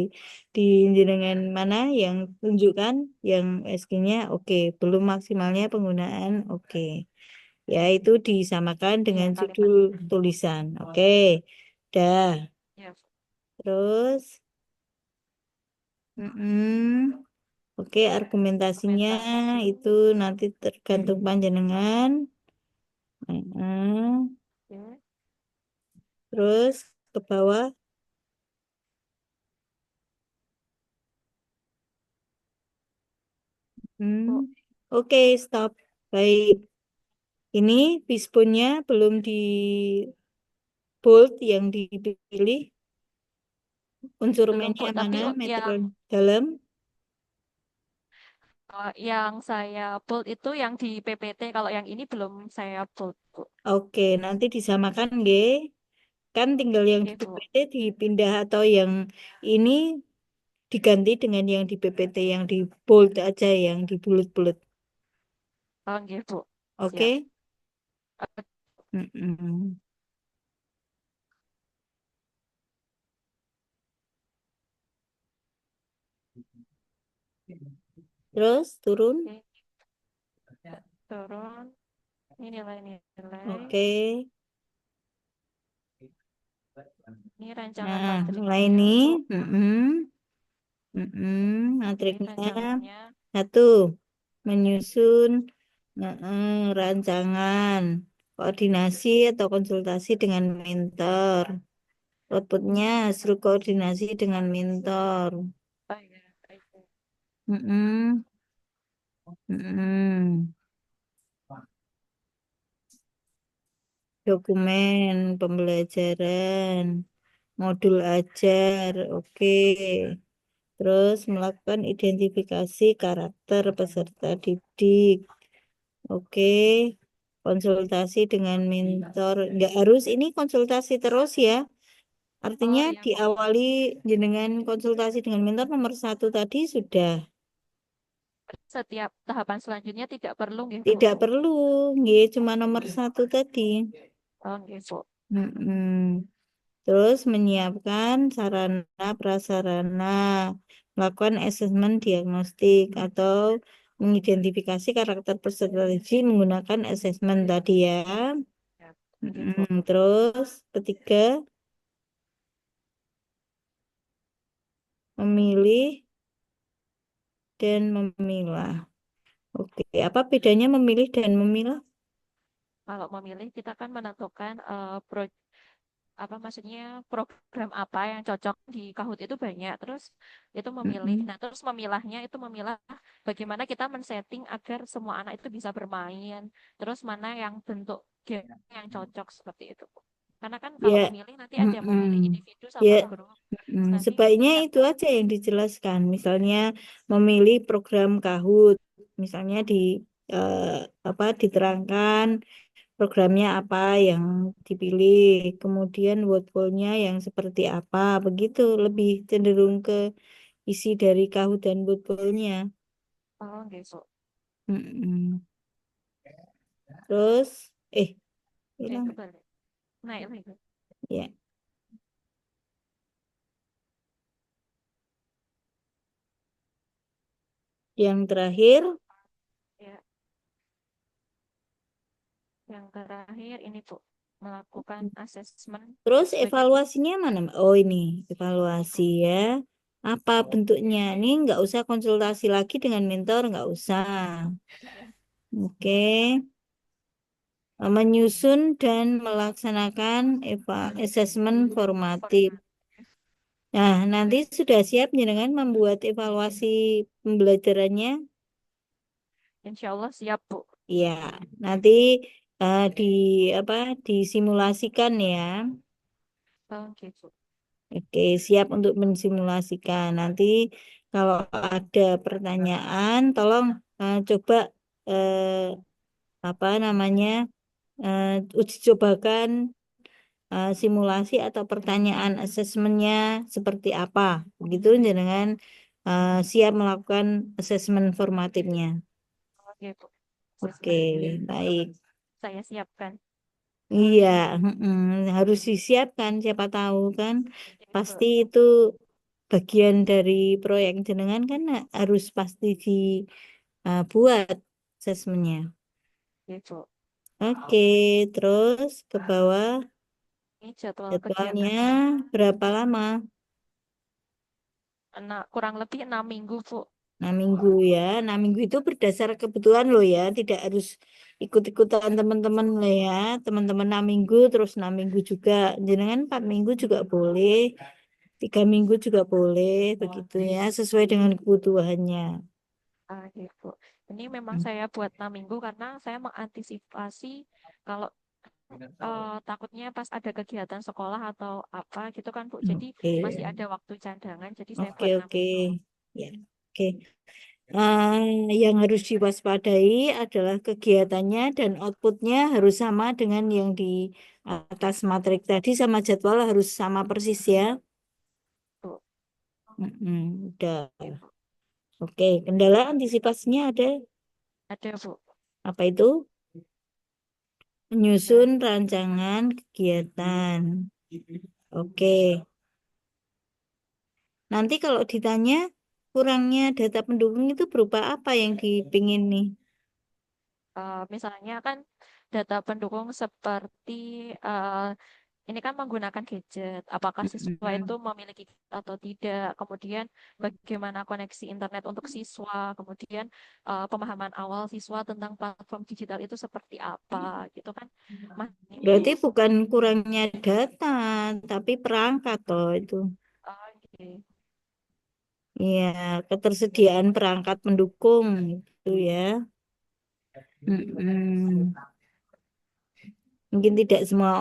Di jenengan mana yang tunjukkan yang USG-nya oke, belum maksimalnya penggunaan oke. Ya, itu disamakan iya dengan kalimat. judul tulisan. Oke. Dah. Ya Bu. Terus mm-mm. Oke, argumentasinya Argumentasi, itu nanti tergantung panjenengan. Mm-mm. oke. Terus ke bawah. Bu, Oke, stop. Baik. Ini fishbone-nya belum di bold yang dipilih. Unsur belum Bu, mainnya tapi mana? Metro yang dalam. yang saya bold itu yang di PPT, kalau yang ini belum saya bold Bu. Oke, nanti disamakan, G. Kan tinggal yang di Oke Bu, PPT dipindah atau yang ini diganti dengan yang di PPT yang di bold aja, yang di bulut-bulut. oke Bu, siap. Oke? Oke, Mm-mm. Terus turun. turun, ini nilai-nilai, Oke. ini rancangan Nah, mulai matriknya nih. Bu. Mm-mm. Mm-mm. Oke, Matriknya rancangannya. satu, menyusun rancangan, koordinasi atau konsultasi dengan mentor. Outputnya hasil koordinasi dengan mentor. Oh ya, oke. Mm-mm. Mm-mm. Dokumen pembelajaran, modul ajar, oke. Terus melakukan identifikasi karakter peserta didik, oke. Konsultasi dengan mentor, nggak harus ini konsultasi terus ya. Oh Artinya iya Bu, diawali dengan konsultasi dengan mentor nomor satu tadi sudah. setiap tahapan selanjutnya tidak perlu nggih Bu. Tidak perlu, nggih, cuma nomor satu tadi. Oh nggih Bu. Mm-mm. Terus menyiapkan sarana prasarana, melakukan asesmen diagnostik atau mengidentifikasi karakter peserta didik menggunakan asesmen tadi ya. Ya, nggih Bu. Terus ketiga, memilih dan memilah. Oke, apa bedanya memilih dan memilah? Kalau memilih kita kan menentukan apa maksudnya program apa yang cocok di Kahoot itu banyak. Terus itu memilih. Mm-mm. Nah, terus memilahnya itu memilah bagaimana kita men-setting agar semua anak itu bisa bermain. Terus mana yang bentuk game yang cocok seperti itu, Bu. Karena kan kalau Ya, memilih nanti ada memilih mm-mm. individu Ya, sama grup. Terus nanti sebaiknya yang itu aja yang dijelaskan. Misalnya memilih program Kahoot, misalnya di eh, apa diterangkan programnya apa yang dipilih, kemudian word goal-nya yang seperti apa, begitu lebih cenderung ke isi dari Kahoot dan word goal-nya. oh gitu. Mm-mm. Terus, hilang Kembali. Naik lagi. ya. Yang terakhir Yang terakhir ini Bu, melakukan asesmen Terus bagi evaluasinya mana, Mbak? Oh ini evaluasi ya. Apa bentuknya? Ini nggak usah konsultasi lagi dengan mentor, nggak usah. Oke. Menyusun dan melaksanakan asesmen formatif. Nah, nanti sudah siap dengan membuat evaluasi pembelajarannya. insya Allah siap Bu. Ya, nanti di apa disimulasikan ya. Oke Bu. Oke, siap untuk mensimulasikan. Nanti kalau ada pertanyaan, tolong coba eh, apa namanya uji cobakan simulasi atau pertanyaan asesmennya seperti apa. Begitu dengan siap melakukan asesmen formatifnya. Oke Bu. Oke, baik. Saya siapkan. Iya, harus disiapkan. Siapa tahu kan, Oke, pasti Bu. itu bagian dari proyek jenengan kan harus pasti dibuat asesmennya. Oke Bu. Oke, terus ke bawah Ini jadwal jadwalnya kegiatannya. berapa lama? Kurang lebih 6 minggu Bu. 6 minggu ya. 6 minggu itu berdasar kebutuhan loh ya. Tidak harus ikut-ikutan teman-teman loh ya. Teman-teman 6 minggu terus 6 minggu juga. Jangan 4 minggu juga boleh. 3 minggu juga boleh. Begitu ya. Sesuai dengan kebutuhannya. Oke Bu. Ini memang saya buat 6 minggu karena saya mengantisipasi kalau takutnya pas ada kegiatan sekolah atau apa gitu kan Bu. Jadi Oke. masih ada waktu cadangan. Jadi saya Oke, buat 6 oke. minggu. Ya. Oke. Yang harus diwaspadai adalah kegiatannya dan outputnya harus sama dengan yang di atas matrik tadi, sama jadwal harus sama persis ya. Bu. Udah. Oke, kendala antisipasinya ada Ada Bu. apa itu? Menyusun rancangan kegiatan. Oke. Nanti kalau ditanya kurangnya data pendukung itu berupa apa yang dipingin nih? Misalnya kan data pendukung seperti eh, ini kan menggunakan gadget. Apakah siswa itu Mm-mm. memiliki atau tidak? Kemudian bagaimana koneksi internet untuk siswa? Kemudian pemahaman awal siswa tentang platform digital itu seperti apa? Gitu kan? Mas, ini Berarti Bu. bukan kurangnya data, tapi perangkat toh itu. Oke. Iya, ketersediaan perangkat pendukung itu ya. Mm-mm. Mungkin tidak semua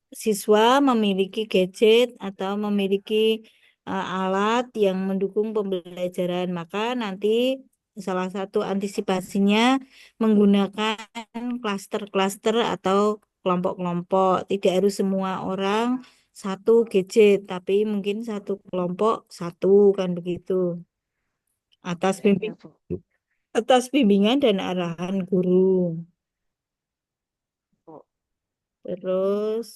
siswa memiliki gadget atau memiliki alat yang mendukung pembelajaran. Maka nanti salah satu antisipasinya menggunakan klaster-klaster atau kelompok-kelompok. Tidak harus semua orang satu gadget, tapi mungkin satu kelompok satu kan begitu. Atas Ya, bimbing, Bu. atas bimbingan dan arahan guru. Bu. Terus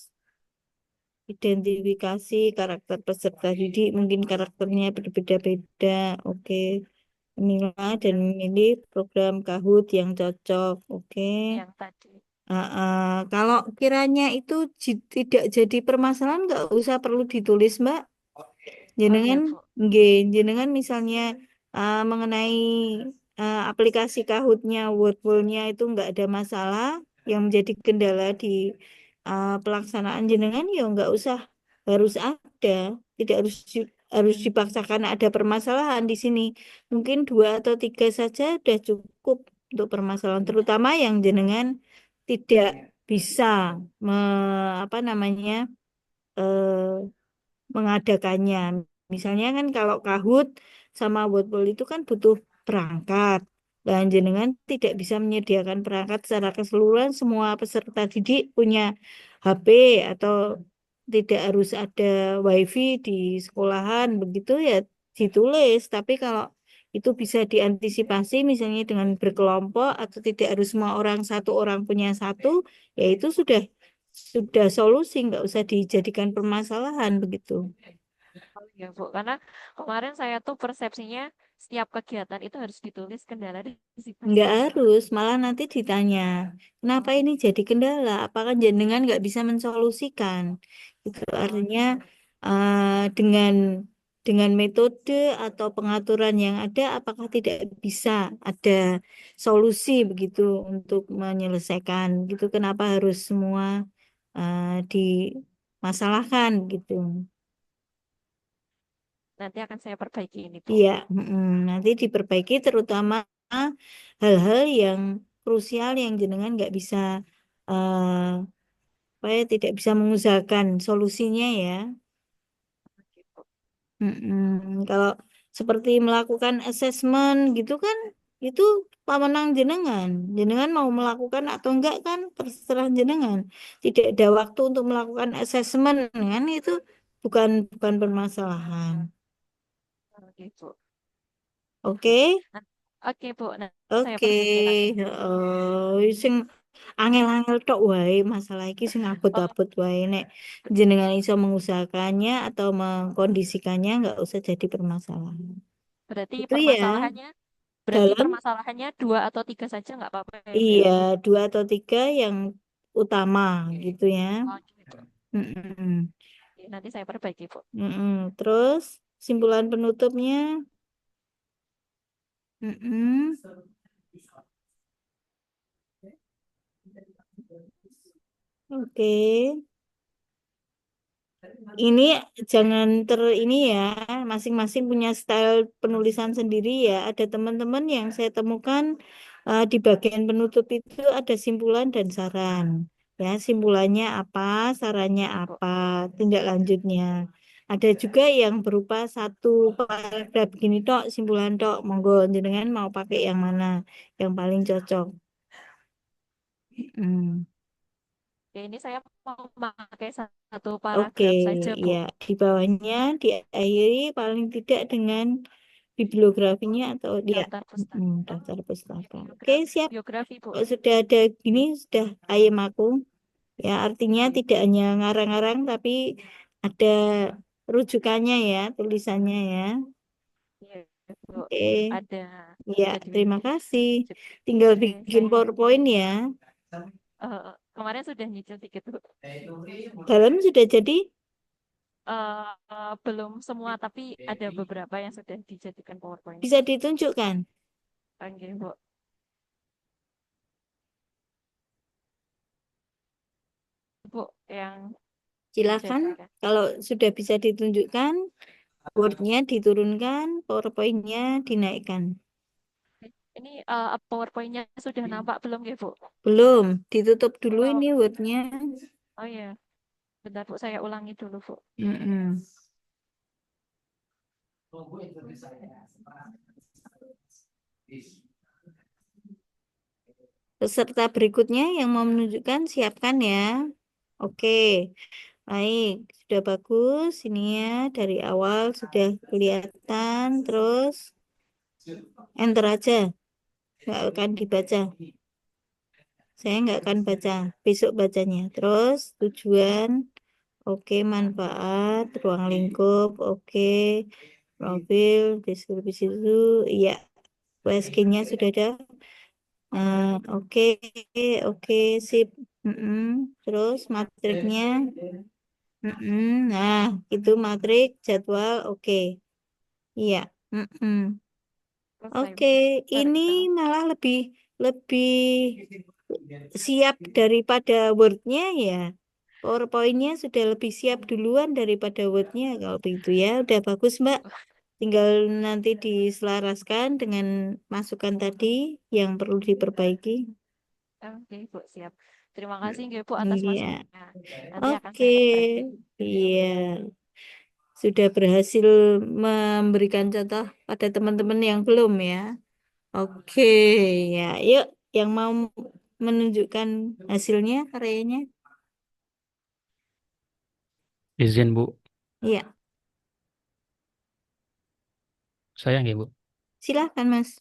identifikasi karakter peserta didik, mungkin karakternya berbeda-beda. Oke. Menilai dan memilih program Kahoot yang cocok. Oke. Yang tadi. Kalau kiranya itu tidak jadi permasalahan, nggak usah perlu ditulis, Mbak. Oh iya, Jenengan, Bu. nggih, jenengan misalnya mengenai aplikasi Kahoot-nya, Wordwall-nya itu nggak ada masalah. Yang menjadi kendala di pelaksanaan jenengan ya nggak usah harus ada, tidak harus dipaksakan ada permasalahan di sini. Mungkin 2 atau 3 saja sudah cukup untuk permasalahan, terutama yang jenengan tidak bisa apa namanya eh, mengadakannya. Misalnya kan kalau Kahoot sama Wordwall itu kan butuh perangkat. Dan jenengan tidak bisa menyediakan perangkat secara keseluruhan, semua peserta didik punya HP atau tidak harus ada WiFi di sekolahan, begitu ya ditulis. Tapi kalau itu bisa diantisipasi misalnya dengan berkelompok atau tidak harus semua orang, satu orang punya satu, ya itu sudah solusi, nggak usah dijadikan permasalahan begitu. Oh iya, Bu. Karena kemarin saya tuh persepsinya setiap kegiatan itu harus ditulis kendala dan Nggak antisipasinya. harus, malah nanti ditanya, kenapa ini jadi kendala? Apakah jenengan nggak bisa mensolusikan? Itu artinya dengan metode atau pengaturan yang ada, apakah tidak bisa ada solusi begitu untuk menyelesaikan gitu? Kenapa harus semua dimasalahkan gitu? Nanti akan saya perbaiki ini, Bu. Iya, nanti diperbaiki terutama hal-hal yang krusial yang jenengan nggak bisa eh, apa ya, tidak bisa mengusahakan solusinya ya. Oke, Bu. Kalau seperti melakukan asesmen gitu kan itu pemenang jenengan. Jenengan mau melakukan atau enggak kan terserah jenengan. Tidak ada waktu untuk melakukan asesmen kan itu bukan bukan permasalahan. Oke, Bu. Oke? Nah, oke, Bu. Nah, saya Oke, perbaiki nanti. sing angel-angel tok wae masalah iki sing Oh, abot-abot wae nek jenengan iso mengusahakannya atau mengkondisikannya nggak usah jadi permasalahan. berarti Itu ya permasalahannya, dalam dua atau tiga saja nggak apa-apa ya, Bu ya? iya 2 atau 3 yang utama gitu ya. Oke, Bu. Mm-mm. Oke, nanti saya perbaiki, Bu. Terus simpulan penutupnya. Mm-mm. Oke. Ini jangan ini ya, masing-masing punya style penulisan sendiri ya. Ada teman-teman yang saya temukan di bagian penutup itu ada simpulan dan saran. Ya, simpulannya apa, sarannya Oke, Bu. apa, tindak lanjutnya. Ada juga yang berupa satu paragraf begini tok, simpulan tok. Monggo jenengan mau pakai yang mana, yang paling cocok. Hmm. Oke, ini saya mau memakai satu Oke, paragraf saja, Bu. ya di bawahnya diakhiri paling tidak dengan bibliografinya atau dia Daftar pustaka. daftar pustaka. Oke, Biografi, siap. biografi, Bu. Kalau sudah ada gini, sudah ayem aku. Ya, artinya tidak hanya ngarang-ngarang, tapi ada rujukannya ya, tulisannya ya. Iya, Bu. Oke, Ada ya, jadwal. terima kasih. Tinggal Oke, bikin saya PowerPoint ya. kemarin sudah nyicil dikit, Bu. Dalam sudah jadi, Belum semua, tapi ada beberapa yang sudah dijadikan PowerPoint. bisa ditunjukkan. Oke, Bu. Bu, yang Silakan. dijadikan. Kalau sudah bisa ditunjukkan, Word-nya diturunkan, PowerPoint-nya dinaikkan. Ini PowerPoint-nya sudah nampak belum ya, Bu? Belum, ditutup dulu Oh, ini Word-nya. oh ya. Bentar, Bu, saya ulangi dulu, Bu. Mm-mm. Peserta berikutnya yang mau menunjukkan, siapkan ya. Oke, baik. Sudah bagus. Ini ya, dari awal sudah kelihatan. Terus, enter aja. Nggak akan dibaca. Saya nggak akan baca. Besok bacanya. Terus, tujuan. Oke, manfaat, ruang lingkup, oke, profil, deskripsi itu, iya, USG-nya sudah ada. Oke, oke, sip. Mm-mm. Terus matriknya, nah, itu matrik, jadwal, oke, iya. Mm-mm. Selesai, Oke, Bu. ini Baru. malah lebih lebih siap daripada Word-nya ya. PowerPoint-nya sudah lebih siap duluan daripada Word-nya kalau begitu ya. Udah bagus, Mbak. Tinggal nanti diselaraskan dengan masukan tadi yang perlu diperbaiki. Oke, Bu, siap. Terima kasih, nggih, Bu, atas Iya. masukannya. Nanti akan Oke. saya perbaiki. Iya. Sudah berhasil memberikan contoh pada teman-teman yang belum ya. Oke, ya. Yuk, yang mau menunjukkan hasilnya, karyanya. Izin Bu, Iya, sayang ya Bu. silahkan, Mas.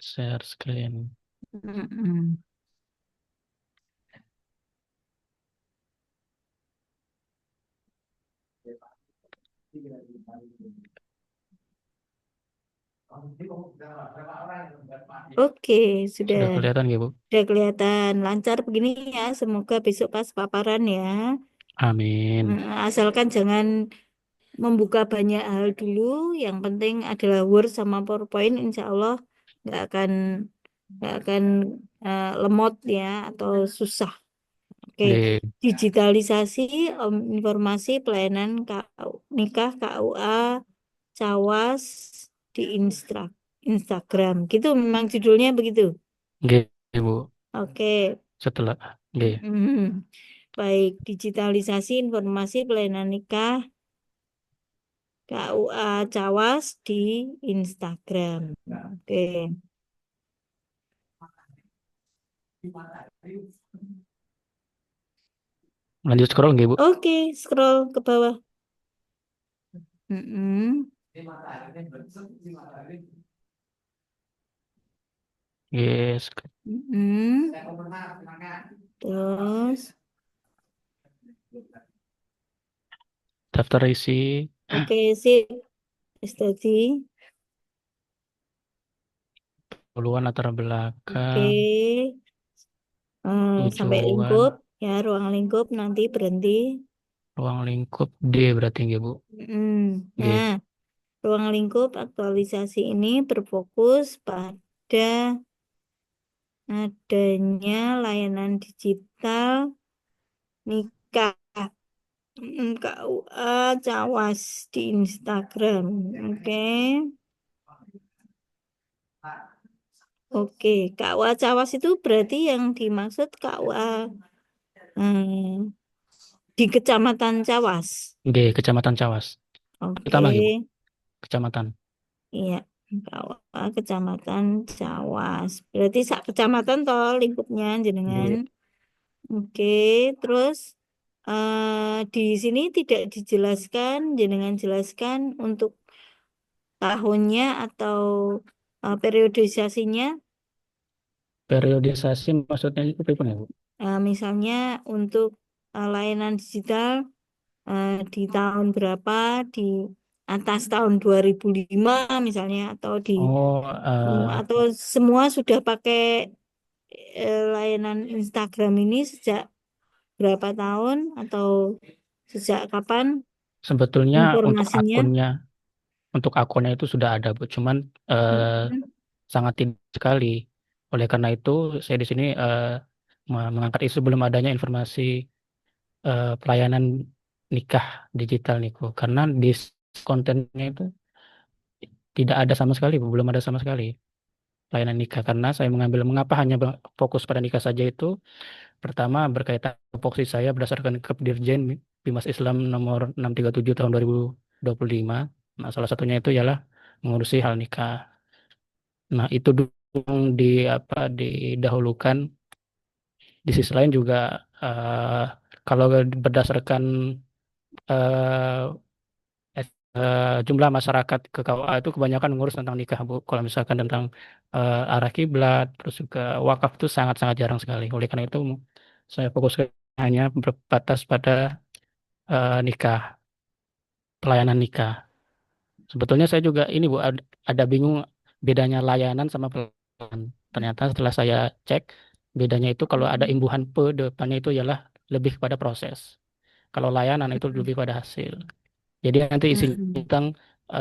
Share screen. Mm-mm. Oke, Sudah kelihatan ya, Bu? sudah kelihatan lancar begini ya. Semoga besok pas paparan ya. Amin. Asalkan jangan membuka banyak hal dulu. Yang penting adalah Word sama PowerPoint. Insya Allah nggak akan nggak akan lemot ya atau susah. Oke, Nggih, digitalisasi informasi pelayanan nikah KUA Cawas di Instagram. Gitu memang judulnya begitu. nggih, Bu. Oke. Setelah nggih. Baik, digitalisasi informasi pelayanan nikah KUA Cawas di Instagram. Oke. Lanjut scroll nggih, Bu? Oke, scroll ke bawah. Mm-mm. Yes. Mm-mm. Terus, Daftar isi oke, sip. Tadi, keperluan latar oke. belakang, Sampai tujuan, lingkup, ya, ruang lingkup nanti berhenti. ruang lingkup D berarti nggih, Bu? Nah, Nggih. ruang lingkup aktualisasi ini berfokus pada adanya layanan digital nikah KUA Cawas di Instagram. Oke. Oke, KUA Cawas itu berarti yang dimaksud KUA hmm, di Kecamatan Cawas. Nggih, Kecamatan Cawas. Oke, Pertama nggih, Bu. Kecamatan. iya. KUA Kecamatan Cawas. Berarti sak kecamatan toh lingkupnya jenengan. Nggih. Oke, terus di sini tidak dijelaskan, jenengan jelaskan untuk tahunnya atau periodisasinya. Periodisasi maksudnya itu pripun ya, Bu? Misalnya untuk layanan digital di tahun berapa, di atas tahun 2005 misalnya, Oh, atau semua sudah pakai layanan Instagram ini sejak berapa tahun atau sejak kapan sebetulnya informasinya. untuk akunnya itu sudah ada, Bu. Cuman Mm-mm. sangat tidak sekali. Oleh karena itu, saya di sini mengangkat isu belum adanya informasi pelayanan nikah digital nih, Bu. Karena di kontennya itu tidak ada sama sekali, Bu. Belum ada sama sekali pelayanan nikah. Karena saya mengambil mengapa hanya fokus pada nikah saja itu. Pertama, berkaitan tupoksi saya berdasarkan Kepdirjen Bimas Islam nomor 637 tahun 2025. Nah, salah satunya itu ialah mengurusi hal nikah. Nah, itu dulu yang didahulukan. Di sisi lain juga kalau berdasarkan eh, jumlah masyarakat ke KUA itu kebanyakan mengurus tentang nikah, Bu. Kalau misalkan tentang arah kiblat, terus juga wakaf itu sangat-sangat jarang sekali. Oleh karena itu, saya fokus hanya berbatas pada nikah, pelayanan nikah. Sebetulnya saya juga ini, Bu, ada bingung bedanya layanan sama pelayanan. Ternyata setelah saya cek, bedanya itu kalau ada imbuhan pe depannya itu ialah lebih kepada proses. Kalau layanan itu lebih pada hasil. Jadi nanti isinya Mm-mm. tentang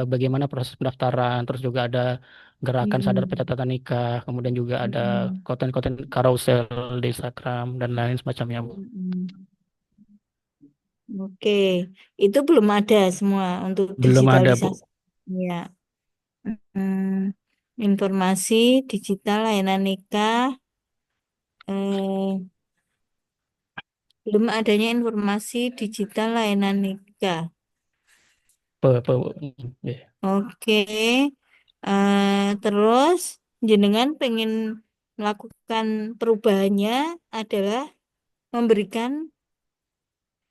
bagaimana proses pendaftaran, terus juga ada gerakan sadar Mm-mm. pencatatan nikah, kemudian juga ada Mm-mm. konten-konten carousel di Instagram dan lain semacamnya, Bu. Mm-mm. Oke, itu belum ada semua untuk Belum ada, Bu. digitalisasi. Ya, informasi digital layanan nikah, eh, belum adanya informasi digital layanan nikah. Bu. Ya. Oke, terus jenengan pengen melakukan perubahannya adalah memberikan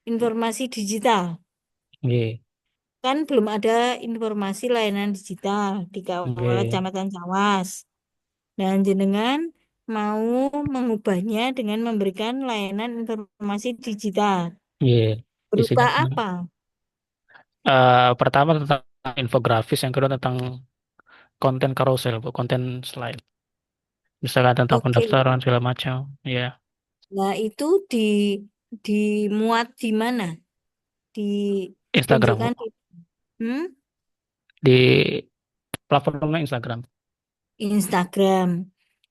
informasi digital. Oke. Kan belum ada informasi layanan digital di Oke. Kecamatan Cawas. Dan jenengan mau mengubahnya dengan memberikan layanan informasi digital. Iya, Berupa isinya apa? Pertama tentang infografis, yang kedua tentang konten carousel, Bu, konten slide. Misalkan tentang Oke. pendaftaran segala macam, ya. Nah, itu dimuat di mana? Instagram, Ditunjukkan Bu. di hmm? Di platformnya Instagram. Instagram.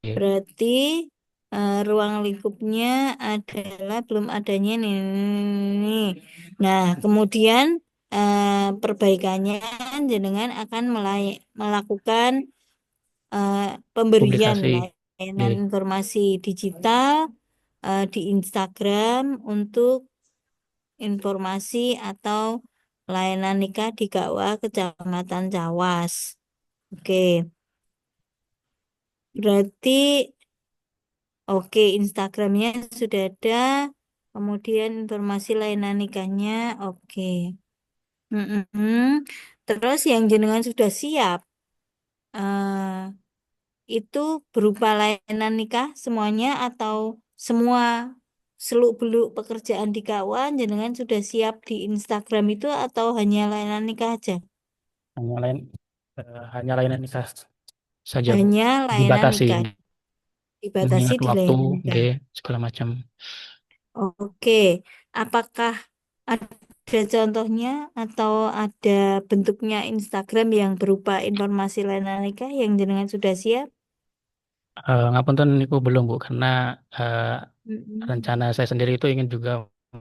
Iya. Berarti ruang lingkupnya adalah belum adanya nih. Nih. Nah, kemudian perbaikannya jenengan akan melakukan eh, pemberian Publikasi. layanan Iya. informasi digital di Instagram untuk informasi atau layanan nikah di KUA Kecamatan Cawas. Oke, berarti oke, Instagramnya sudah ada, kemudian informasi layanan nikahnya, oke. Mm-mm. Terus yang jenengan sudah siap, itu berupa layanan nikah semuanya atau semua seluk-beluk pekerjaan di KUA jenengan sudah siap di Instagram itu atau hanya layanan nikah aja? Hanya lain hanya layanan nikah saja, Bu. Hanya layanan Dibatasi, nikah, dibatasi mengingat di waktu, layanan nikah. nggih, segala macam. Oke, apakah ada contohnya atau ada bentuknya Instagram yang berupa informasi layanan nikah yang jenengan sudah siap? Ngapunten niku belum, Bu, karena eh, Mm-mm. rencana saya sendiri itu ingin juga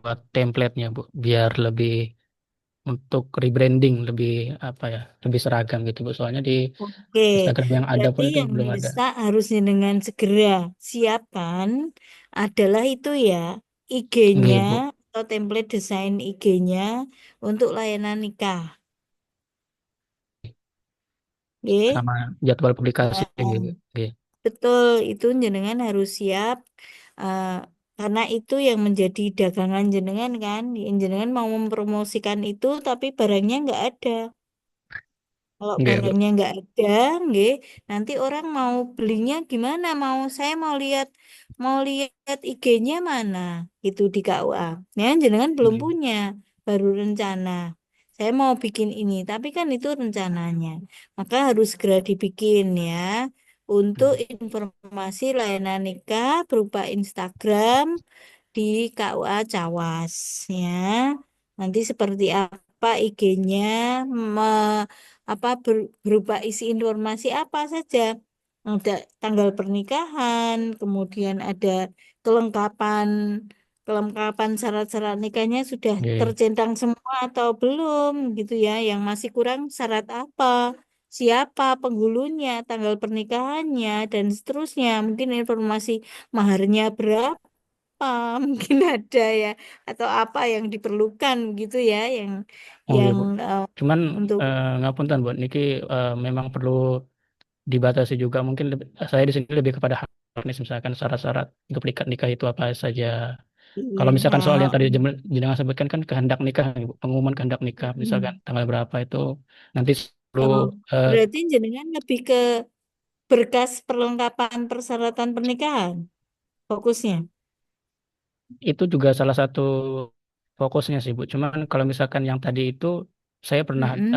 buat template-nya, Bu, biar lebih untuk rebranding lebih apa ya, lebih seragam gitu, Bu. Soalnya di Oke, Instagram yang ada berarti pun itu yang belum ada. mendesak harusnya dengan segera siapkan adalah itu ya IG-nya Nggih, Bu. atau template desain IG-nya untuk layanan nikah. Oke. Sama jadwal publikasi Nah, gitu. Nggih. betul, itu jenengan harus siap eh, karena itu yang menjadi dagangan jenengan kan. Yang jenengan mau mempromosikan itu tapi barangnya nggak ada. Kalau Nggih, Bu. barangnya nggak ada, nggih, nanti orang mau belinya gimana? Mau lihat IG-nya mana? Itu di KUA. Ya, jenengan belum Nggih. punya, baru rencana. Saya mau bikin ini, tapi kan itu rencananya. Maka harus segera dibikin ya. Untuk informasi layanan nikah berupa Instagram di KUA Cawas ya. Nanti seperti apa IG-nya, berupa isi informasi apa saja. Ada tanggal pernikahan, kemudian ada kelengkapan kelengkapan syarat-syarat nikahnya sudah Nggih. tercentang semua atau belum gitu ya. Yang masih kurang syarat apa, siapa penghulunya, tanggal pernikahannya dan seterusnya. Mungkin informasi maharnya berapa mungkin ada ya atau apa yang diperlukan gitu ya yang Oh iya, yang Bu. eh, Cuman untuk ngapunten, Bu. Niki memang perlu dibatasi juga. Mungkin saya di sini lebih kepada hal teknis, misalkan syarat-syarat untuk nikah itu apa saja. Kalau misalkan soal yang ya tadi jenengan sebutkan kan kehendak nikah, Bu. Pengumuman kehendak nikah, misalkan mm, tanggal berapa itu nanti perlu oh, eh, berarti jenengan lebih ke berkas perlengkapan persyaratan pernikahan fokusnya. itu juga salah satu fokusnya sih, Bu. Cuman kalau misalkan yang tadi itu saya pernah Mm-mm.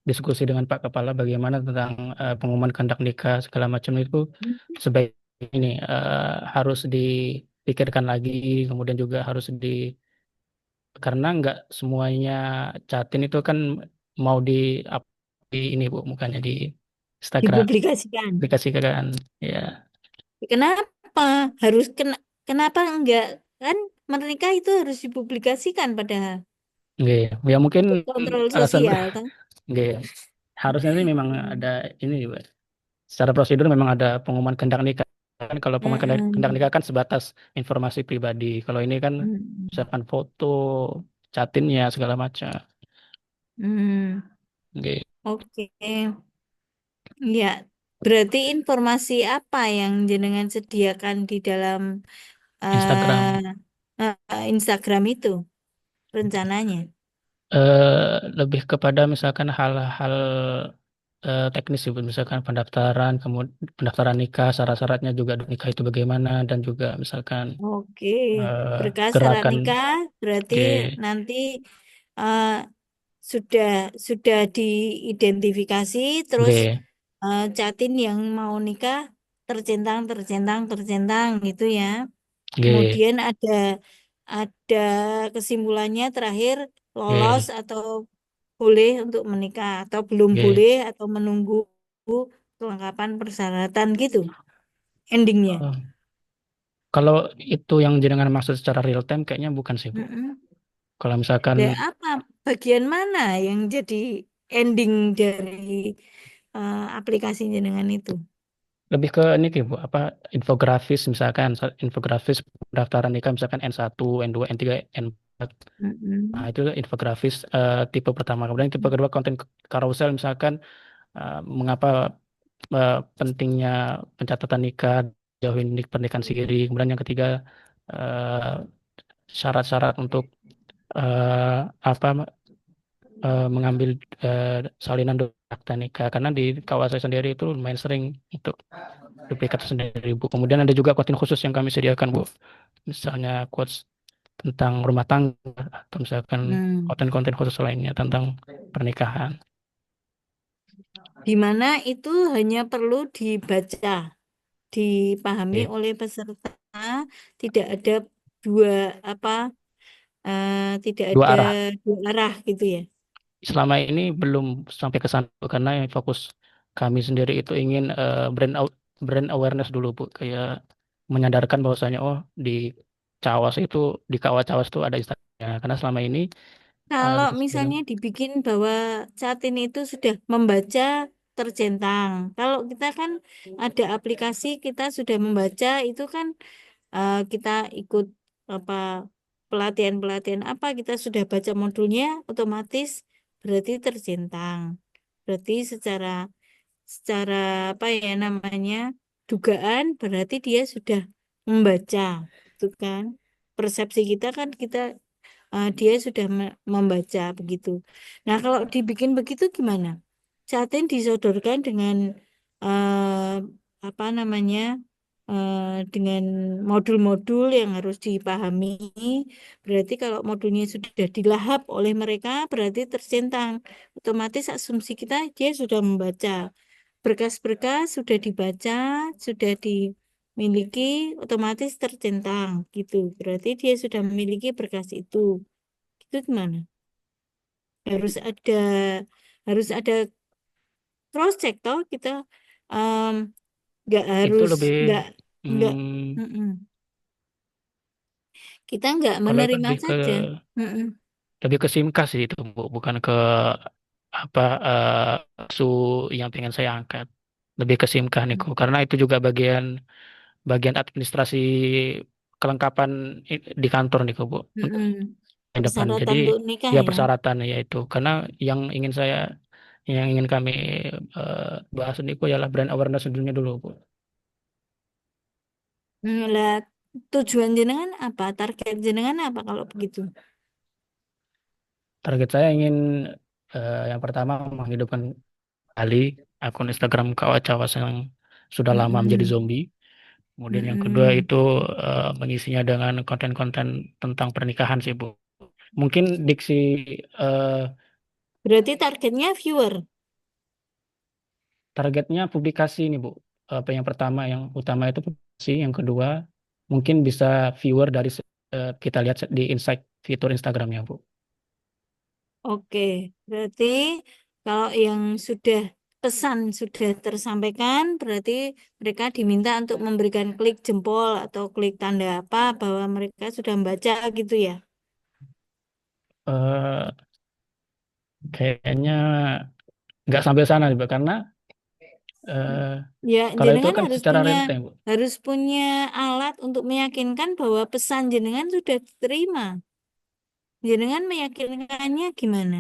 diskusi dengan Pak Kepala bagaimana tentang pengumuman kehendak nikah segala macam itu sebaik ini harus dipikirkan lagi, kemudian juga harus karena nggak semuanya Catin itu kan mau di ini, Bu, bukannya di Instagram Dipublikasikan. aplikasikan ya. Kenapa kenapa enggak kan menikah itu harus dipublikasikan padahal Nggih. Ya mungkin untuk kontrol alasan sosial kan? nggih. Harusnya sih memang Hmm. ada ini juga. Secara prosedur memang ada pengumuman kehendak nikah. Kan kalau pengumuman kehendak Mm-mm. nikah kan sebatas informasi pribadi. Kalau ini kan Mm-mm. misalkan foto, chatinnya segala macam. Hmm. Nggih. Oke. Ya, berarti informasi apa yang jenengan sediakan di dalam Instagram. Instagram itu rencananya? Lebih kepada misalkan hal-hal teknis sih, Bu. Misalkan pendaftaran nikah, syarat-syaratnya juga nikah itu bagaimana dan juga misalkan Oke, eh, berkas syarat gerakan nikah berarti G nanti eh, sudah diidentifikasi, terus Nggih, Catin yang mau nikah tercentang tercentang tercentang gitu ya. nggih, Kemudian ada kesimpulannya terakhir lolos nggih, atau boleh untuk menikah atau belum nggih. boleh atau menunggu kelengkapan persyaratan gitu endingnya. Oh, kalau itu yang jenengan maksud secara real time kayaknya bukan sih, Bu. Mm-mm. Kalau misalkan Lah, apa bagian mana yang jadi ending dari aplikasi jenengan itu? lebih ke ini Ki, Bu, apa infografis misalkan infografis pendaftaran nikah misalkan N1, N2, N3, N4. Nah, Mm-mm. itu infografis tipe pertama. Kemudian tipe kedua konten carousel misalkan mengapa pentingnya pencatatan nikah, jauhin pernikahan siri. Kemudian yang ketiga eh, syarat-syarat untuk eh, apa mengambil salinan akta nikah karena di kawasan sendiri itu lumayan sering untuk duplikat sendiri Bu. Kemudian ada juga konten khusus yang kami sediakan Bu. Misalnya quotes tentang rumah tangga atau misalkan Hmm. konten-konten khusus lainnya tentang pernikahan. Di mana itu hanya perlu dibaca, dipahami Oke. oleh peserta, tidak ada dua apa, tidak Dua ada arah. dua arah gitu ya. Selama ini belum sampai ke sana Bu, karena yang fokus kami sendiri itu ingin brand awareness dulu Bu, kayak menyadarkan bahwasanya oh di Cawas itu di Kawah Cawas itu ada Instagramnya karena selama ini Kalau kita belum. misalnya dibikin bahwa saat ini itu sudah membaca tercentang. Kalau kita kan ada aplikasi kita sudah membaca itu kan kita ikut apa pelatihan-pelatihan apa kita sudah baca modulnya otomatis berarti tercentang. Berarti secara secara apa ya namanya dugaan berarti dia sudah membaca, itu kan. Persepsi kita kan dia sudah membaca begitu. Nah, kalau dibikin begitu gimana? Satin disodorkan dengan eh, apa namanya? Dengan modul-modul yang harus dipahami. Berarti kalau modulnya sudah dilahap oleh mereka, berarti tercentang. Otomatis asumsi kita dia sudah membaca. Berkas-berkas sudah dibaca, sudah dimiliki, otomatis tercentang gitu. Berarti dia sudah memiliki berkas itu. Itu gimana? Harus ada harus ada cross check toh kita em, nggak Itu harus lebih nggak hmm, mm-mm. Kita nggak kalau itu menerima saja. Mm-mm. lebih ke simkas sih itu Bu, bukan ke apa su yang pengen saya angkat. Lebih ke simkah Niko, karena itu juga bagian bagian administrasi kelengkapan di kantor Niko Bu untuk Mm-mm. yang depan. Jadi Persyaratan untuk nikah ya ya. persyaratan ya itu karena yang ingin saya yang ingin kami eh, bahas Niko ialah brand awareness dunia dulu Bu. Lah, tujuan jenengan apa? Target jenengan apa kalau begitu? Target saya ingin yang pertama menghidupkan kembali akun Instagram Kawah Cawas yang sudah lama menjadi Mm-mm. zombie. Kemudian yang kedua Mm-mm. itu mengisinya dengan konten-konten tentang pernikahan sih Bu. Mungkin diksi eh, Berarti targetnya viewer. targetnya publikasi nih Bu. Apa yang pertama yang utama itu publikasi, yang kedua mungkin bisa viewer dari kita lihat di insight fitur Instagramnya Bu. Oke, berarti kalau yang sudah pesan sudah tersampaikan, berarti mereka diminta untuk memberikan klik jempol atau klik tanda apa bahwa mereka sudah membaca gitu ya. Eh, Kayaknya nggak sampai sana Bu karena eh, Ya, kalau itu jenengan kan harus secara punya real time Bu. alat untuk meyakinkan bahwa pesan jenengan sudah diterima. Jenengan meyakinkannya gimana?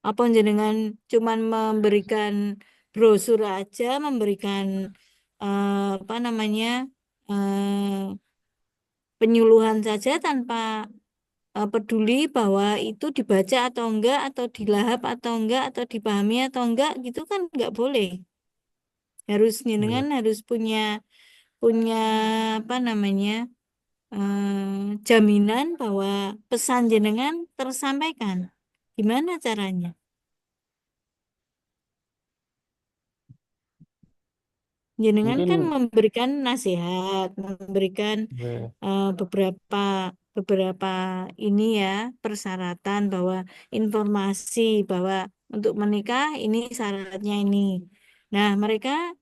Apa jenengan cuman memberikan brosur aja, memberikan apa namanya penyuluhan saja tanpa peduli bahwa itu dibaca atau enggak, atau dilahap atau enggak, atau dipahami atau enggak, gitu kan enggak boleh. Harus jenengan Iya. harus punya punya apa namanya jaminan bahwa pesan jenengan tersampaikan. Gimana caranya? Jenengan kan Mungkin memberikan nasihat, memberikan gue, beberapa beberapa ini ya persyaratan bahwa informasi bahwa untuk menikah ini syaratnya ini. Nah, mereka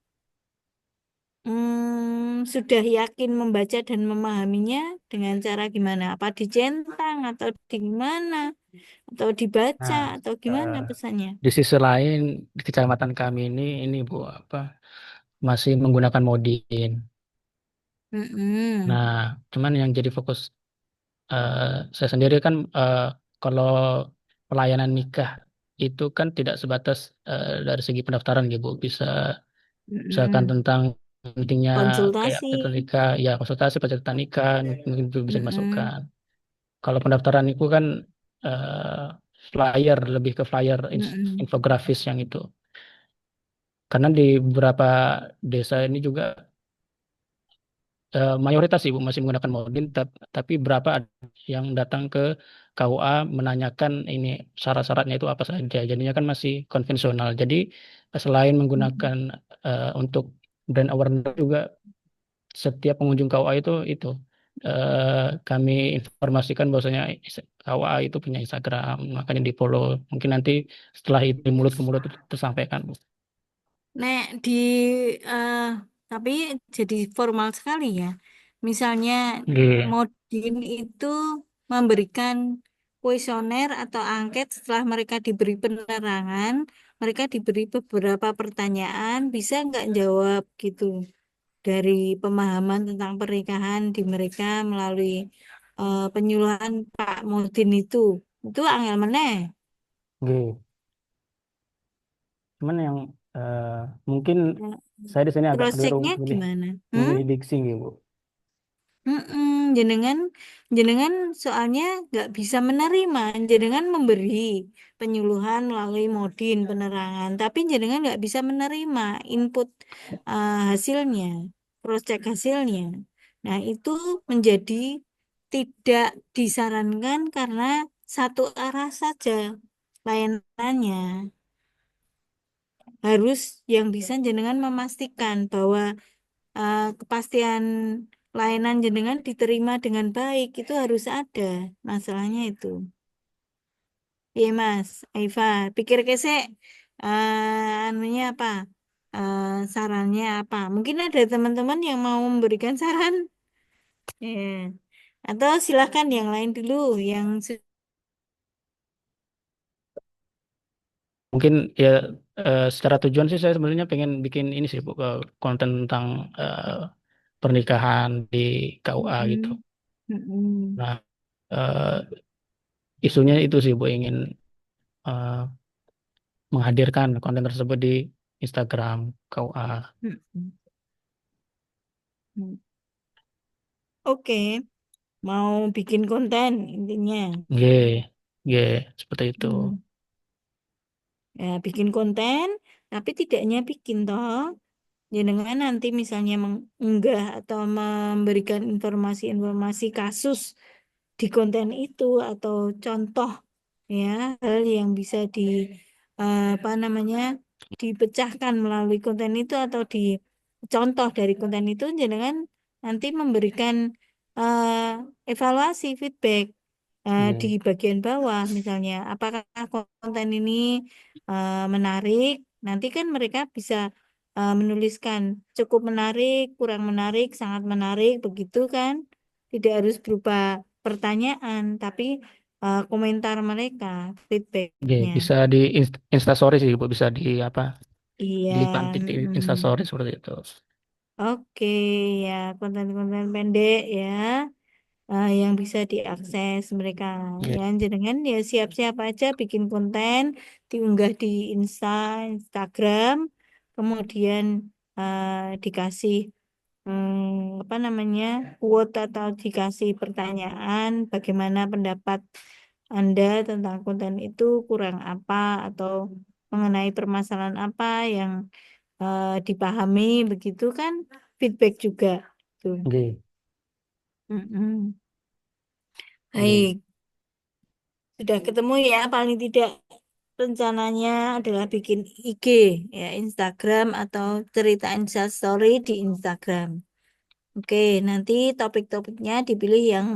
sudah yakin membaca dan memahaminya dengan cara gimana? Apa dicentang atau di gimana? Atau dibaca nah, atau eh, gimana pesannya? di sisi lain di kecamatan kami ini Bu apa masih menggunakan Modin. Mm-mm. Nah, cuman yang jadi fokus eh, saya sendiri kan kalau pelayanan nikah itu kan tidak sebatas dari segi pendaftaran gitu, bisa misalkan Mm-mm. tentang pentingnya kayak Konsultasi. akad nikah, ya konsultasi pencatatan nikah mungkin itu bisa Mm-mm. dimasukkan. Kalau pendaftaran itu kan eh, flyer lebih ke flyer Mm-mm. infografis yang itu. Karena di beberapa desa ini juga mayoritas ibu masih menggunakan Modin, tapi berapa ada yang datang ke KUA menanyakan ini syarat-syaratnya itu apa saja. Jadinya kan masih konvensional. Jadi selain Mm-mm. menggunakan untuk brand awareness juga setiap pengunjung KUA itu kami informasikan bahwasanya KUA itu punya Instagram, makanya di follow. Mungkin nanti setelah itu di mulut ke mulut itu tersampaikan. Bu. Nek eh, tapi jadi formal sekali ya. Misalnya Iya. Modin itu memberikan kuesioner atau angket setelah mereka diberi penerangan, mereka diberi beberapa pertanyaan, bisa nggak jawab gitu dari pemahaman tentang pernikahan di mereka melalui penyuluhan Pak Modin itu. Itu angel meneh. Iya. Cuman yang eh, mungkin Nah, saya di sini agak cross keliru checknya milih gimana? Hmm? memilih diksi gitu, Bu. Jenengan, jenengan soalnya nggak bisa menerima, jenengan memberi penyuluhan melalui modin penerangan, tapi jenengan nggak bisa menerima input hasilnya, cross check hasilnya. Nah, itu menjadi tidak disarankan karena satu arah saja layanannya. Harus yang bisa jenengan memastikan bahwa kepastian layanan jenengan diterima dengan baik itu harus ada masalahnya itu. Iya Mas Aifa pikir kesek anunya apa, sarannya apa, mungkin ada teman-teman yang mau memberikan saran. Ya. Atau silakan yang lain dulu yang Mungkin ya secara tujuan sih saya sebenarnya pengen bikin ini sih Bu, konten tentang pernikahan di KUA gitu. Mm-mm. Mm-mm. Nah, eh, isunya itu sih Bu ingin eh, menghadirkan konten tersebut di Instagram KUA. Mm-mm. Oke, mau bikin konten intinya. G, G seperti itu. Hmm. Ya, bikin konten, tapi tidaknya bikin toh. Jenengan nanti misalnya mengunggah atau memberikan informasi-informasi kasus di konten itu atau contoh ya hal yang bisa di apa namanya dipecahkan melalui konten itu atau di contoh dari konten itu jenengan nanti memberikan evaluasi feedback di G, bagian bawah misalnya apakah konten ini menarik, nanti kan mereka bisa menuliskan cukup menarik, kurang menarik, sangat menarik begitu kan, tidak harus berupa pertanyaan tapi komentar mereka, G. feedbacknya. Bisa di Instastory sih Bu, bisa di apa? Iya, Dilipantik di mm-mm. Instastory seperti itu. Oke, ya konten-konten pendek ya, yang bisa diakses mereka. G, Ya, jenengan ya siap-siap aja bikin konten, diunggah di Instagram, kemudian dikasih apa namanya quote atau dikasih pertanyaan, bagaimana pendapat Anda tentang konten itu kurang apa atau mengenai permasalahan apa yang dipahami begitu kan, feedback juga tuh. G. Mm-mm. Nggih. Baik, sudah ketemu ya, paling tidak rencananya adalah bikin IG, ya Instagram atau cerita Insta Story di Instagram. Oke, nanti topik-topiknya dipilih yang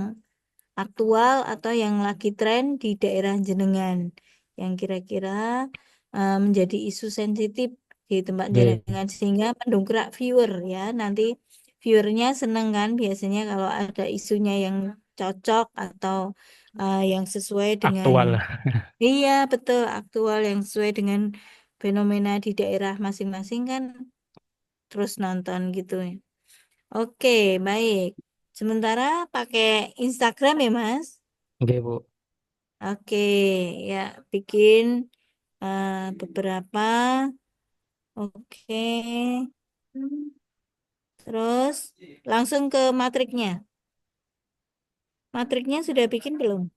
aktual atau yang lagi tren di daerah jenengan, yang kira-kira menjadi isu sensitif di tempat Oke. jenengan sehingga mendongkrak viewer ya. Nanti viewernya seneng kan biasanya kalau ada isunya yang cocok atau yang sesuai dengan, Aktual. iya betul, aktual yang sesuai dengan fenomena di daerah masing-masing kan terus nonton gitu ya. Oke, baik. Sementara pakai Instagram ya, Mas? Oke, Bu. Oke, ya bikin beberapa. Oke. Terus langsung ke matriknya. Matriknya sudah bikin belum?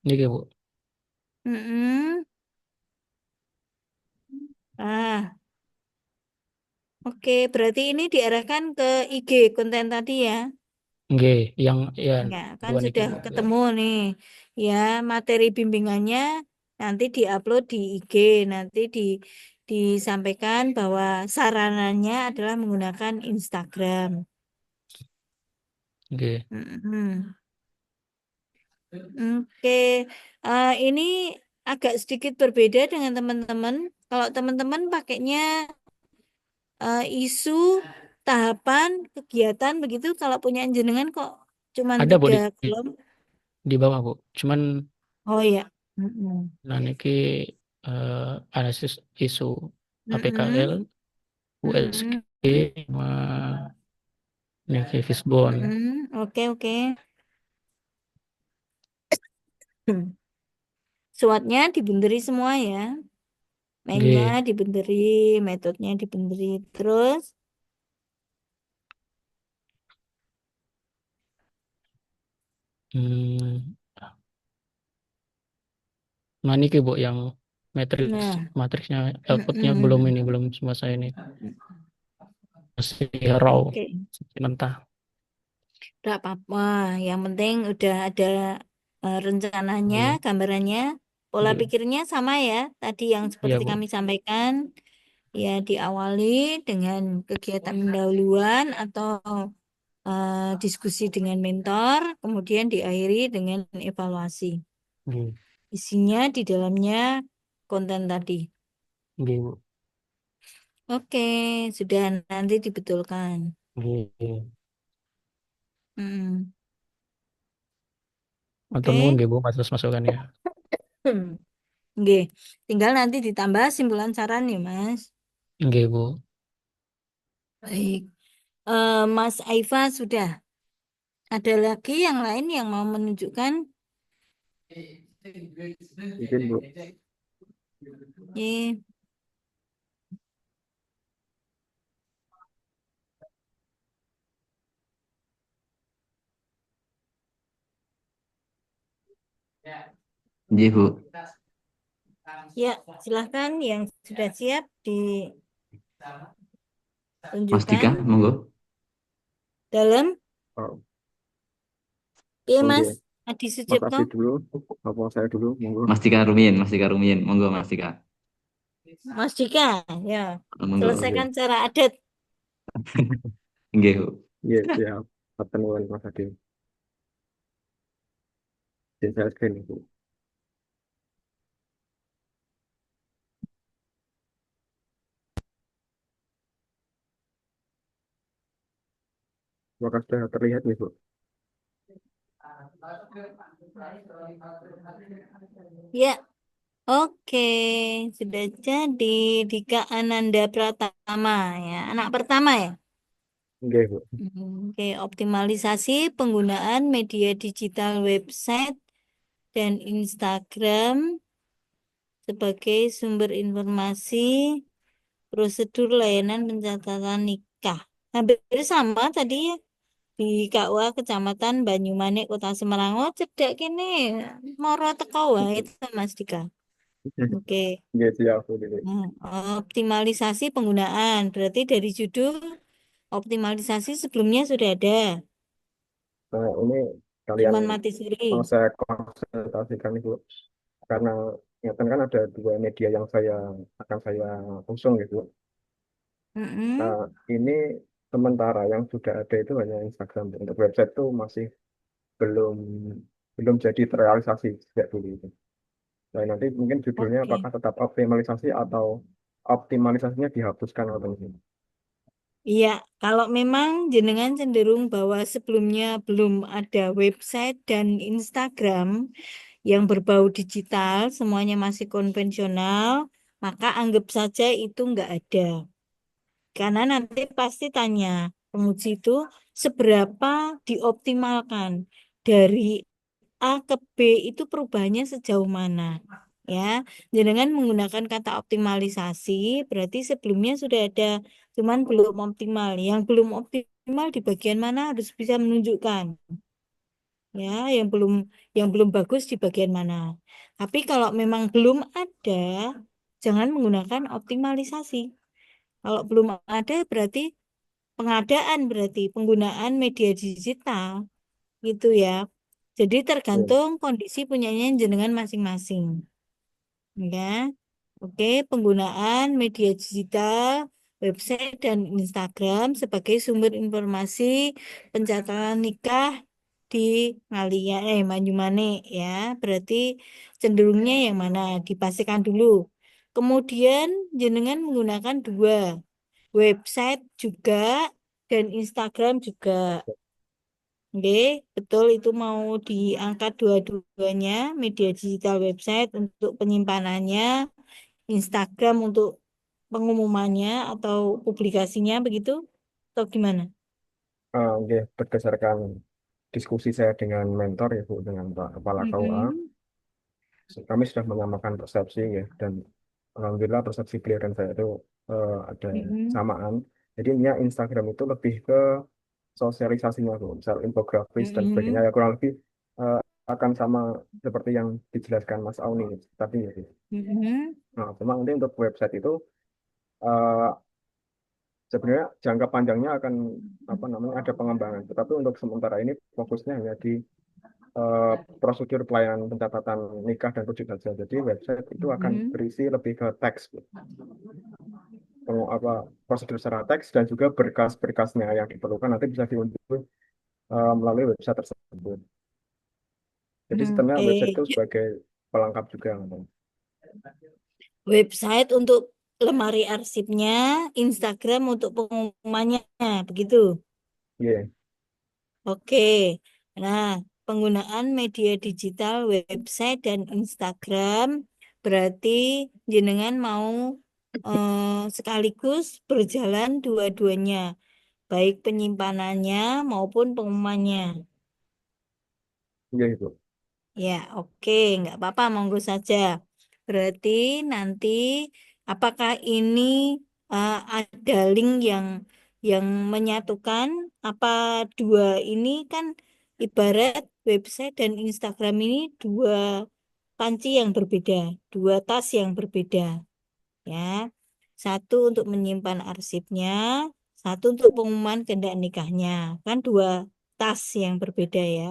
Oke, Bu. Mm-mm. Oke, berarti ini diarahkan ke IG konten tadi ya. Oke, yang ya Ya, kan dua niki, sudah Bu. ketemu nih. Ya, materi bimbingannya nanti diupload di IG, nanti disampaikan bahwa saranannya adalah menggunakan Instagram. Oke. Mm-mm. Oke, ini agak sedikit berbeda dengan teman-teman. Kalau teman-teman pakainya isu, tahapan, kegiatan begitu. Kalau punya jenengan kok cuman Ada, Bu, 3 di, kolom. di bawah, Bu. Cuman Oh ya. Mm-mm. nah niki analisis isu APKL, Mm-mm. USG, Mm-mm. sama niki Fishbone. Mm-mm. Oke, oke. SWOT-nya dibenderi semua ya. Mainnya Oke. dibenderi, metodenya dibenderi. Terus, Hmm, nah niki, Bu, yang nah, matriksnya outputnya belum mm-mm. ini, belum semua saya ini. Masih raw, Oke, masih mentah. tidak apa-apa. Yang penting udah ada rencananya, Oke. gambarannya, pola Oke. pikirnya sama ya. Tadi yang Iya, seperti Bu. kami sampaikan, ya diawali dengan kegiatan pendahuluan atau diskusi dengan mentor, kemudian diakhiri dengan evaluasi. Oke. Isinya di dalamnya konten tadi. Oke, Bu. Oke, sudah nanti dibetulkan. Oke. Hmm, Matur nuwun Oke. nggih, Bu, atas masukannya. Oke, tinggal nanti ditambah simpulan saran ya, Mas. Nggih, Bu. Baik. Mas Aifa sudah. Ada lagi yang lain yang mau menunjukkan? Mungkin Bu. Ye. Nggih, Bu. Ya, silahkan yang sudah siap Mas ditunjukkan Dika, monggo. dalam. Oh, Iya, Mas. mungkin Adi Mas Sucipto. Abdi dulu, apa saya dulu, monggo. Mas Dika Rumiyin, monggo Mas Dika. Mas Dika, ya. Monggo. Selesaikan cara adat. Nggih, Bu. Iya, siap. Matur nuwun Mas Adi. Saya screen, Bu. Apakah sudah terlihat nih, Bu? Ya, oke. Sudah jadi Dika Ananda Pratama, ya. Anak pertama ya. Nggih, Bu. Oke, optimalisasi penggunaan media digital website dan Instagram sebagai sumber informasi prosedur layanan pencatatan nikah. Hampir sama tadi ya di KUA Kecamatan Banyumanik Kota Semarang. Oh, cedek kene. Moro teko wae itu Mas Dika. Oke. Nggih, siap, Bu. Nah, optimalisasi penggunaan berarti dari judul optimalisasi sebelumnya sudah ada. Nah, ini kalian Cuman mati suri. mau saya konsultasikan Ibu karena ya kan ada dua media yang akan saya usung gitu. Mm-mm. Nah, ini sementara yang sudah ada itu hanya Instagram. Untuk website itu masih belum belum jadi terrealisasi sejak dulu itu. Nah, nanti mungkin judulnya Oke. apakah tetap optimalisasi atau optimalisasinya dihapuskan atau enggak. Iya, kalau memang jenengan cenderung bahwa sebelumnya belum ada website dan Instagram yang berbau digital, semuanya masih konvensional, maka anggap saja itu nggak ada. Karena nanti pasti tanya penguji itu seberapa dioptimalkan dari A ke B itu perubahannya sejauh mana. Ya, dengan menggunakan kata optimalisasi berarti sebelumnya sudah ada, cuman belum optimal. Yang belum optimal di bagian mana harus bisa menunjukkan. Ya, yang belum bagus di bagian mana. Tapi kalau memang belum ada, jangan menggunakan optimalisasi. Kalau belum ada berarti pengadaan, berarti penggunaan media digital gitu ya. Jadi Ya. tergantung kondisi punyanya jenengan masing-masing. Ya. Oke, penggunaan media digital, website dan Instagram sebagai sumber informasi pencatatan nikah di Manyumane ya. Berarti cenderungnya yang mana? Dipastikan dulu. Kemudian jenengan menggunakan dua, website juga dan Instagram juga. Oke, betul itu mau diangkat dua-duanya, media digital website untuk penyimpanannya, Instagram untuk pengumumannya atau publikasinya begitu? Atau gimana? Oke, berdasarkan diskusi saya dengan mentor ya Bu, dengan Pak Kepala KUA, Mm-mm. kami sudah menyamakan persepsi ya, dan alhamdulillah persepsi beliau dan saya itu ada Mm-mm. samaan. Jadi intinya Instagram itu lebih ke sosialisasinya Bu, misal infografis dan sebagainya Mm-mm. ya kurang lebih eh, akan sama seperti yang dijelaskan Mas Auni tadi ya. Bu. Mm-mm. Nah, cuma nanti untuk website itu eh, sebenarnya jangka panjangnya akan apa namanya ada pengembangan. Tetapi untuk sementara ini fokusnya hanya di eh, prosedur pelayanan pencatatan nikah dan rujuk saja. Jadi website itu akan Mm-mm. berisi lebih ke teks, Bu. Apa prosedur secara teks dan juga berkas-berkasnya yang diperlukan nanti bisa diunduh melalui website tersebut. Jadi sistemnya website Oke, itu sebagai pelengkap juga. website untuk lemari arsipnya, Instagram untuk pengumumannya, begitu. Iya, Oke, nah penggunaan media digital, website dan Instagram berarti jenengan mau sekaligus berjalan dua-duanya, baik penyimpanannya maupun pengumumannya. iya itu. Ya, oke, nggak apa-apa, monggo saja. Berarti nanti apakah ini ada link yang menyatukan apa dua ini kan ibarat website dan Instagram ini dua panci yang berbeda, dua tas yang berbeda ya. Satu untuk menyimpan arsipnya, satu untuk pengumuman kehendak nikahnya. Kan dua tas yang berbeda ya.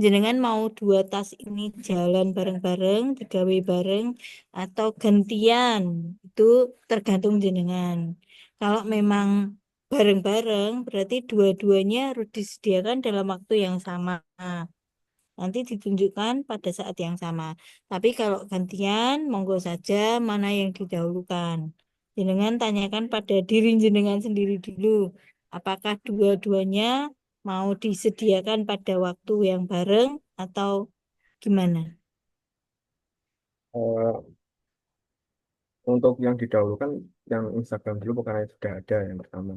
Jenengan mau dua tas ini jalan bareng-bareng, digawe bareng, atau gantian, itu tergantung jenengan. Kalau memang bareng-bareng, berarti dua-duanya harus disediakan dalam waktu yang sama. Nanti ditunjukkan pada saat yang sama. Tapi kalau gantian, monggo saja mana yang didahulukan. Jenengan tanyakan pada diri jenengan sendiri dulu. Apakah dua-duanya mau disediakan pada waktu yang bareng atau gimana? Eh, untuk yang didahulukan yang Instagram dulu bukan yang sudah ada yang pertama.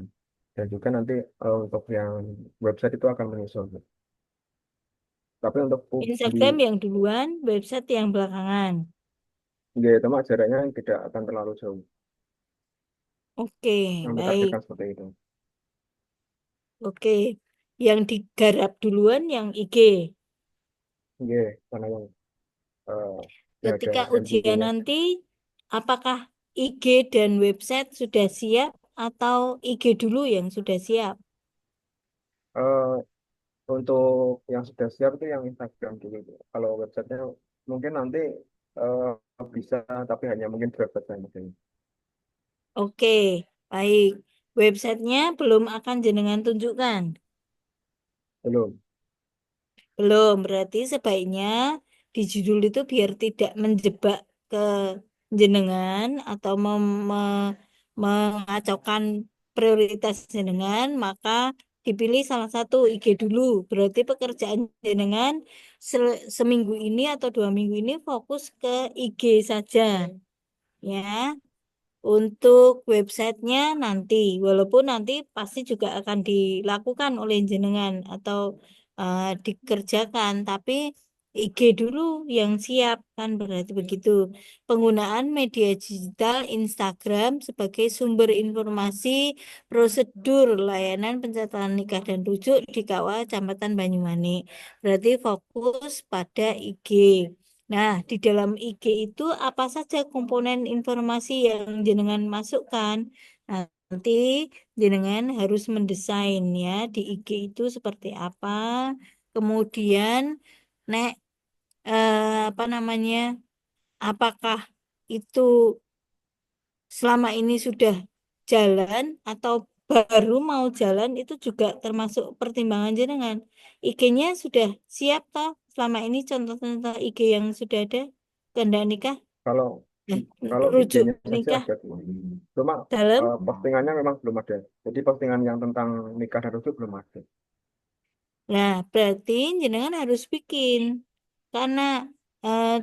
Dan juga nanti untuk yang website itu akan menyusul. Tapi untuk Instagram yang duluan, website yang belakangan. ya, itu mah jaraknya tidak akan terlalu jauh. Oke, Yang baik. ditargetkan seperti itu. Oke. Yang digarap duluan yang IG. Iya, karena yang eh, ya ada Ketika ujian MTQ-nya. nanti, apakah IG dan website sudah siap atau IG dulu yang sudah siap? untuk yang sudah siap itu yang Instagram dulu. Kalau websitenya mungkin nanti eh, bisa, tapi hanya mungkin di website saya mungkin. Oke, baik. Websitenya belum akan jenengan tunjukkan. Belum. Belum, berarti sebaiknya di judul itu biar tidak menjebak ke jenengan atau mengacaukan prioritas jenengan, maka dipilih salah satu IG dulu. Berarti pekerjaan jenengan seminggu ini atau 2 minggu ini fokus ke IG saja, ya. Untuk websitenya nanti, walaupun nanti pasti juga akan dilakukan oleh jenengan atau dikerjakan, tapi IG dulu yang siap kan berarti begitu. Penggunaan media digital Instagram sebagai sumber informasi prosedur layanan pencatatan nikah dan rujuk di KUA Kecamatan Banyumanik. Berarti fokus pada IG. Nah, di dalam IG itu apa saja komponen informasi yang jenengan masukkan? Nah, nanti jenengan harus mendesain ya di IG itu seperti apa. Kemudian, nek apa namanya? Apakah itu selama ini sudah jalan atau baru mau jalan itu juga termasuk pertimbangan jenengan. IG-nya sudah siap toh? Selama ini contoh-contoh IG yang sudah ada kehendak nikah, Kalau nah, kalau rujuk IG-nya saja nikah ada, cuma dalam. postingannya memang belum ada. Jadi postingan yang tentang nikah dan rujuk belum ada. Nah, berarti jenengan harus bikin karena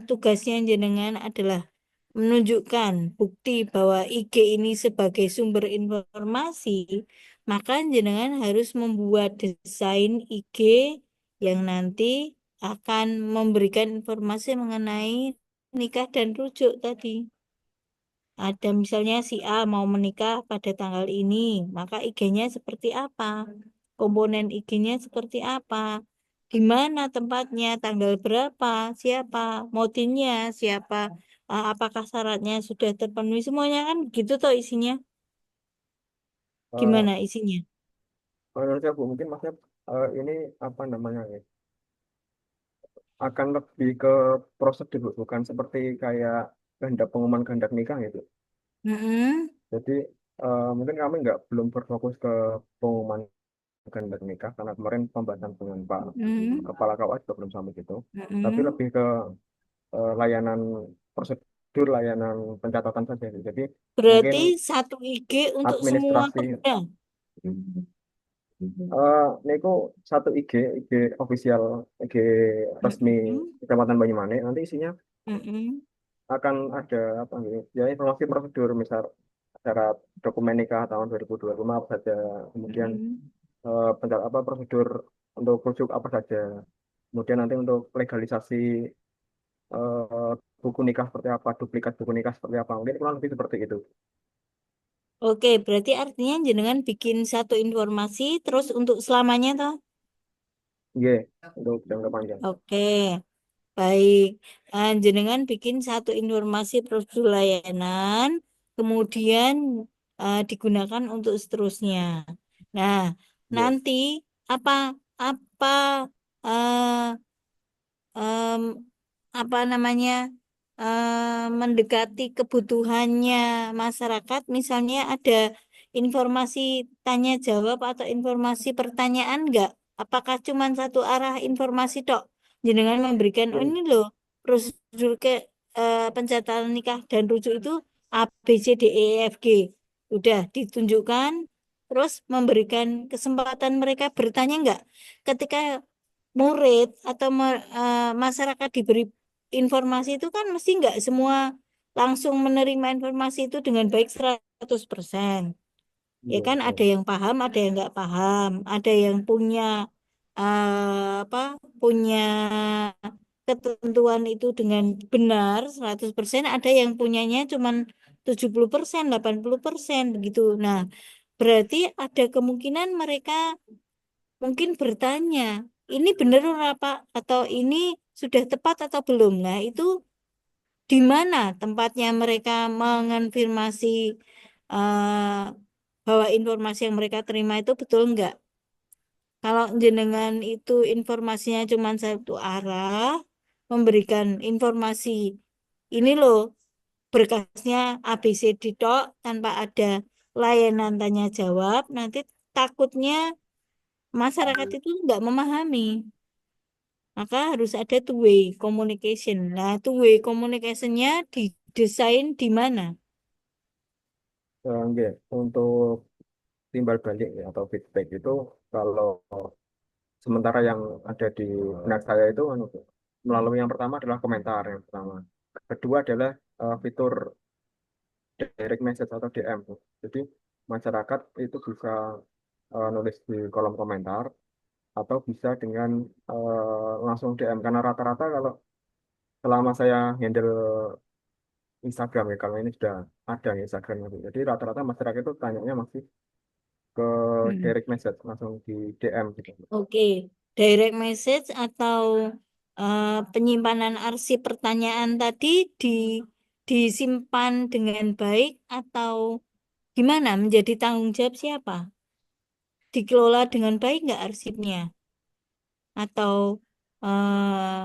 tugasnya jenengan adalah menunjukkan bukti bahwa IG ini sebagai sumber informasi, maka jenengan harus membuat desain IG yang nanti akan memberikan informasi mengenai nikah dan rujuk tadi. Ada misalnya si A mau menikah pada tanggal ini, maka IG-nya seperti apa? Komponen IG-nya seperti apa? Di mana tempatnya, tanggal berapa, siapa, motifnya, siapa, apakah syaratnya sudah terpenuhi semuanya kan gitu toh isinya. Eh, Gimana isinya? Menurut saya Bu, mungkin maksudnya ini apa namanya ya? Akan lebih ke prosedur, Bu, bukan seperti kayak kehendak pengumuman kehendak nikah gitu. Mm-mm, Jadi mungkin kami nggak belum berfokus ke pengumuman kehendak nikah karena kemarin pembahasan dengan Pak mm-mm, Kepala KUA juga belum sampai gitu. Tapi mm-mm. lebih ke layanan prosedur, layanan pencatatan saja, gitu. Jadi mungkin Berarti satu IG untuk semua administrasi. kerja. Niku satu IG official, IG resmi Mm-mm, Kecamatan Banyumanik. Nanti isinya mm-mm, akan ada apa gitu, ya informasi prosedur, misal syarat dokumen nikah tahun 2025 apa saja, kemudian mm-mm. apa prosedur untuk rujuk apa saja, kemudian nanti untuk legalisasi eh, buku nikah seperti apa, duplikat buku nikah seperti apa, mungkin kurang lebih seperti itu. Oke, berarti artinya jenengan bikin satu informasi terus untuk selamanya toh? Iya, untuk jangka panjang. Oke, baik. Jenengan bikin satu informasi prosedur layanan, kemudian digunakan untuk seterusnya. Nah, Iya. nanti apa apa eh, em, apa namanya mendekati kebutuhannya masyarakat, misalnya ada informasi tanya jawab atau informasi pertanyaan enggak? Apakah cuma satu arah informasi tok? Jenengan memberikan oh Mungkin ini loh prosedur ke pencatatan nikah dan rujuk itu A B C D E F G udah ditunjukkan, terus memberikan kesempatan mereka bertanya enggak ketika murid atau masyarakat diberi informasi itu kan mesti nggak semua langsung menerima informasi itu dengan baik 100%. Ya iya, kan ada betul. yang paham, ada yang nggak paham, ada yang punya apa punya ketentuan itu dengan benar 100%, ada yang punyanya cuman 70%, 80% begitu. Nah, berarti ada kemungkinan mereka mungkin bertanya, ini benar ora Pak? Atau ini sudah tepat atau belum? Nah, itu di mana tempatnya mereka mengonfirmasi eh, bahwa informasi yang mereka terima itu betul enggak? Kalau jenengan itu informasinya cuma satu arah, memberikan informasi ini loh berkasnya ABCD tok tanpa ada layanan tanya jawab, nanti takutnya masyarakat itu nggak memahami. Maka harus ada two way communication. Nah, two way communicationnya didesain di mana? Nggih, untuk timbal balik ya, atau feedback itu kalau sementara yang ada di benak saya itu melalui yang pertama adalah komentar yang pertama. Kedua adalah fitur direct message atau DM. Jadi masyarakat itu bisa nulis di kolom komentar atau bisa dengan langsung DM, karena rata-rata kalau selama saya handle Instagram ya, kalau ini sudah ada ya Instagram itu. Jadi rata-rata masyarakat itu tanyanya masih ke Hmm. direct message, langsung di DM gitu. Oke, direct message atau penyimpanan arsip pertanyaan tadi disimpan dengan baik atau gimana? Menjadi tanggung jawab siapa? Dikelola dengan baik nggak arsipnya? Atau eh,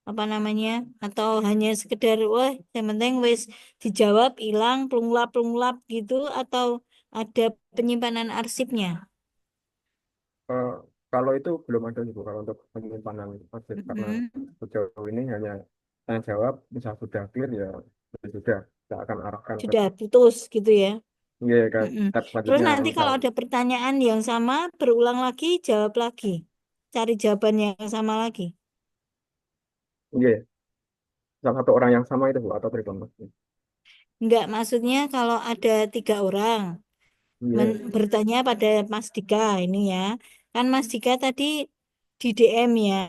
apa namanya? Atau hanya sekedar wah, yang penting wis dijawab hilang plunglap gitu atau ada penyimpanan arsipnya? Eh, Kalau itu belum ada juga kalau untuk penyimpanan arsip, karena Mm-mm. sejauh ini hanya tanya jawab, misal sudah clear ya sudah, kita akan arahkan ke Sudah putus gitu ya. ya, ke Mm-mm. tab Terus selanjutnya nanti misal kalau ada pertanyaan yang sama, berulang lagi, jawab lagi. Cari jawaban yang sama lagi. ya salah satu orang yang sama itu Bu, atau berapa? Enggak, maksudnya kalau ada 3 orang Iya, bertanya pada Mas Dika ini ya. Kan Mas Dika tadi di DM ya,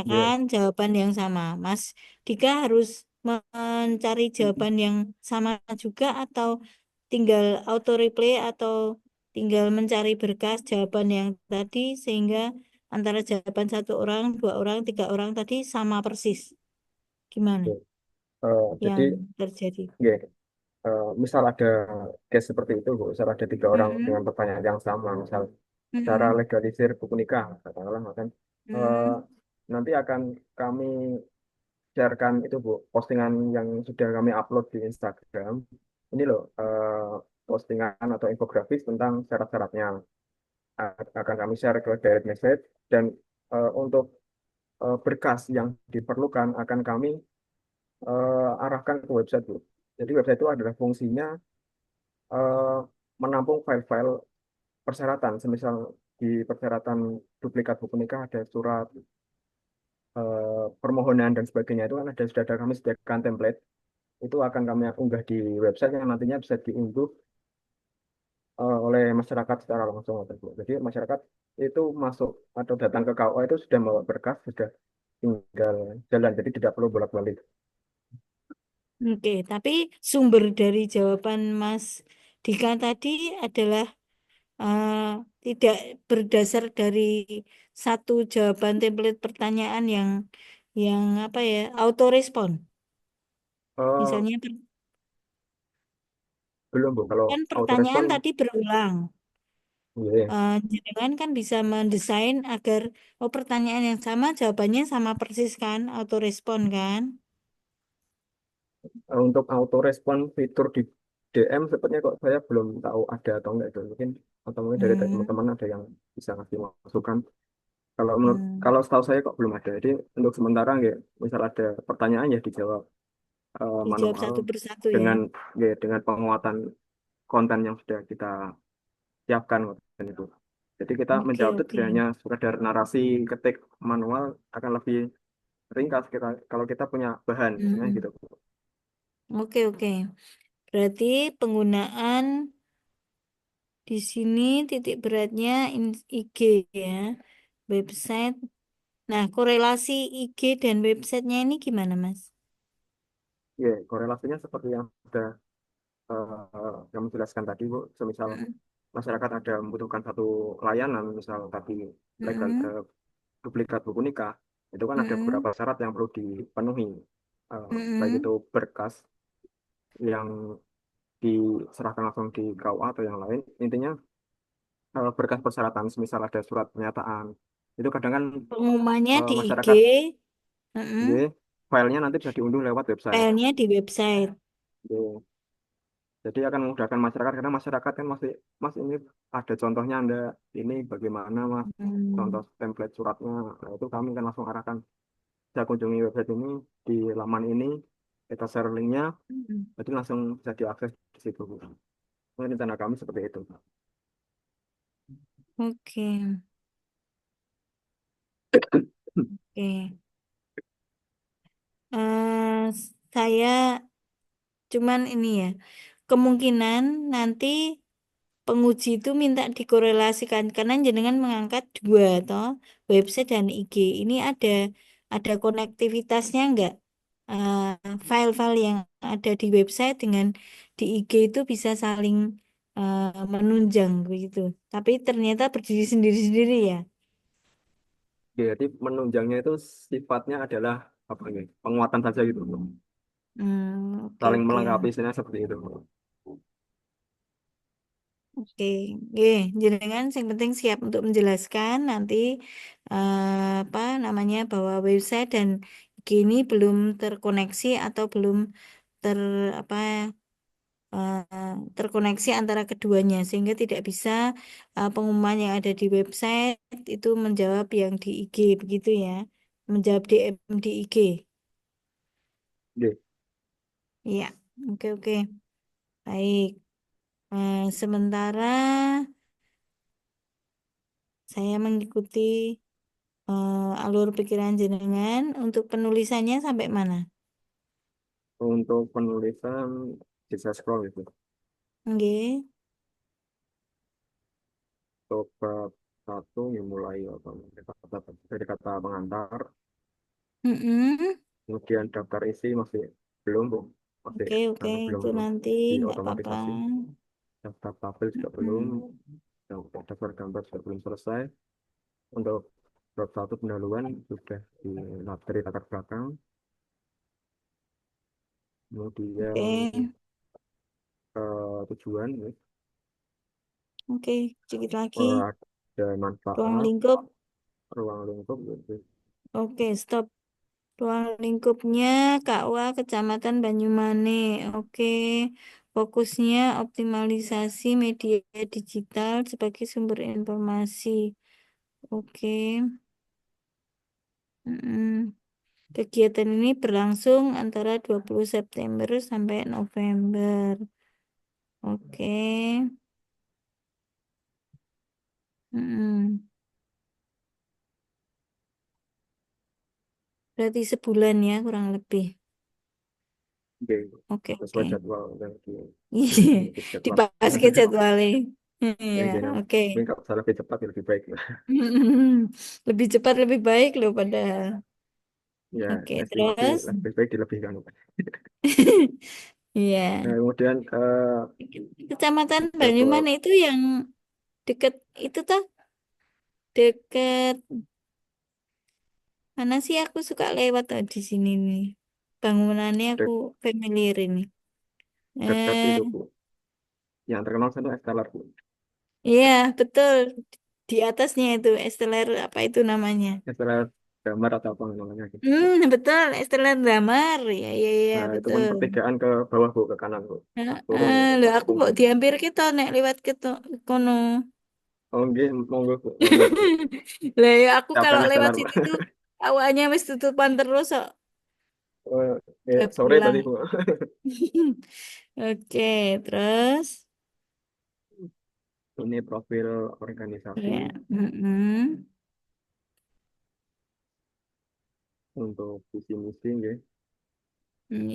iya. ditanyakan jawaban yang sama. Mas Dika harus mencari jawaban yang sama juga atau tinggal auto replay atau tinggal mencari berkas jawaban yang tadi sehingga antara jawaban 1 orang, 2 orang, 3 orang tadi sama persis. Gimana Iya. Jadi yang terjadi? ya, misal ada case seperti itu Bu, misal ada 3 orang dengan Mm-mm. pertanyaan yang sama, misal cara Mm-mm. legalisir buku nikah katakanlah, kan eh, Mm-mm. nanti akan kami sharekan itu Bu, postingan yang sudah kami upload di Instagram. Ini loh postingan atau infografis tentang syarat-syaratnya akan kami share ke direct message, dan untuk berkas yang diperlukan akan kami arahkan ke website Bu. Jadi website itu adalah fungsinya eh, menampung file-file persyaratan. Semisal di persyaratan duplikat buku nikah ada surat permohonan dan sebagainya, itu kan sudah ada, kami sediakan template, itu akan kami unggah di website yang nantinya bisa diunduh oleh masyarakat secara langsung. Jadi masyarakat itu masuk atau datang ke KUA itu sudah membawa berkas, sudah tinggal jalan, jadi tidak perlu bolak-balik. Oke, tapi sumber dari jawaban Mas Dika tadi adalah eh, tidak berdasar dari satu jawaban template pertanyaan yang apa ya auto respon. Eh, Misalnya Belum Bu, kalau kan auto respon pertanyaan tadi berulang. iya. Jangan kan bisa mendesain agar oh pertanyaan yang sama jawabannya sama persis kan auto respon kan. Untuk auto respon fitur di DM sepertinya kok saya belum tahu ada atau enggak itu, mungkin atau mungkin dari Hmm, teman-teman ada yang bisa ngasih masukan. hmm. Kalau setahu saya kok belum ada. Jadi untuk sementara nggak, misal ada pertanyaan ya dijawab Dijawab manual satu persatu ya. dengan dengan penguatan konten yang sudah kita siapkan dan itu. Jadi kita Oke menjawab itu oke. tidak hanya sekedar narasi ketik manual, akan lebih ringkas kita kalau kita punya bahan, misalnya Hmm. gitu. Oke oke. Berarti penggunaan di sini titik beratnya IG ya, website. Nah, korelasi IG dan websitenya ini gimana, Mas? Ya, korelasinya seperti yang sudah kami jelaskan tadi, Bu. Semisal Mm-mm. masyarakat ada membutuhkan satu layanan, misal tadi legal Mm-mm. duplikat buku nikah, itu kan ada Mm-mm. beberapa syarat yang perlu dipenuhi. Baik itu Mm-mm. berkas yang diserahkan langsung di KUA atau yang lain. Intinya berkas persyaratan, misal ada surat pernyataan. Itu kadang kan Pengumumannya di IG, masyarakat, mm-mm. ya, filenya nanti bisa diunduh lewat website. Filenya di website. Ya. Jadi akan memudahkan masyarakat karena masyarakat kan masih, Mas ini ada contohnya Anda, ini bagaimana Mas contoh Hmm. template suratnya. Nah, itu kami kan langsung arahkan, saya kunjungi website ini, di laman ini kita share linknya, Hmm. jadi langsung bisa diakses di situ. Ini rencana kami seperti itu. Oke, oke. Eh, saya cuman ini ya, kemungkinan nanti penguji itu minta dikorelasikan karena jenengan mengangkat dua toh, website dan IG. Ini ada konektivitasnya enggak? Eh, File-file yang ada di website dengan di IG itu bisa saling menunjang begitu. Tapi ternyata berdiri sendiri-sendiri ya. Jadi menunjangnya itu sifatnya adalah apa ini? Penguatan saja gitu. Oke Saling oke. melengkapi istilahnya seperti itu. Oke, oke. Jenengan yang penting siap untuk menjelaskan nanti apa namanya bahwa website dan IG ini belum terkoneksi atau belum ter apa terkoneksi antara keduanya sehingga tidak bisa pengumuman yang ada di website itu menjawab yang di IG begitu ya, menjawab DM di IG. Oke. Iya, oke oke. Baik. Sementara saya mengikuti alur pikiran jenengan untuk penulisannya sampai mana? Untuk penulisan bisa scroll itu. Oke. Untuk bab satu yang mulai apa, dari kata pengantar, Mm-mm. kemudian daftar isi masih belum, Bu. Masih Oke, oke. belum Itu nanti nggak apa-apa. diotomatisasi. Daftar tabel juga belum, Mm-mm. dan daftar gambar juga belum selesai. Untuk bab satu pendahuluan sudah dari latar belakang, kemudian Oke, tujuan, ya. oke. Sedikit lagi. Ada Ruang manfaat, lingkup. ruang lingkup, gitu. Oke, stop. Ruang lingkupnya KUA Kecamatan Banyumane. Oke. Fokusnya optimalisasi media digital sebagai sumber informasi. Oke. Mm-mm. Kegiatan ini berlangsung antara 20 September sampai November. Oke. Mm-mm. Berarti sebulan ya kurang lebih. Oke, Oke, oke. sesuai jadwal yang Iya, di jadwal. dibahas ke jadwalnya. Iya, Intinya oke. mungkin kalau bisa lebih cepat ya lebih baik. Lebih cepat lebih baik loh padahal. Ya, Oke, estimasi terus. lebih baik dilebihkan. Nah, Iya. kemudian Kecamatan jadwal Banyuman itu yang deket itu tuh deket mana sih aku suka lewat tuh di sini nih. Bangunannya aku dek- familiar ini. dekat Eh, itu, Bu. Yang terkenal satu Estelar, Bu. iya betul. Di atasnya itu Esteller apa itu namanya? Estelar gambar atau apa namanya gitu. Betul Esteller Damar. Ya, ya, ya, Nah, itu kan betul. pertigaan ke bawah, Bu, ke kanan, Bu. Turun Loh, pas aku mau ujung. dihampir kita nek lewat kita kono. Oh, nggih, monggo, Bu. Monggo. Lah ya aku kalau Capek lewat Estelar, Bu. situ tuh awalnya wis tutupan terus kok. Oh, ya, Udah sore pulang. tadi, Bu. Oke, terus Ini profil organisasi ya. Mm-mm. untuk visi misi, nggih.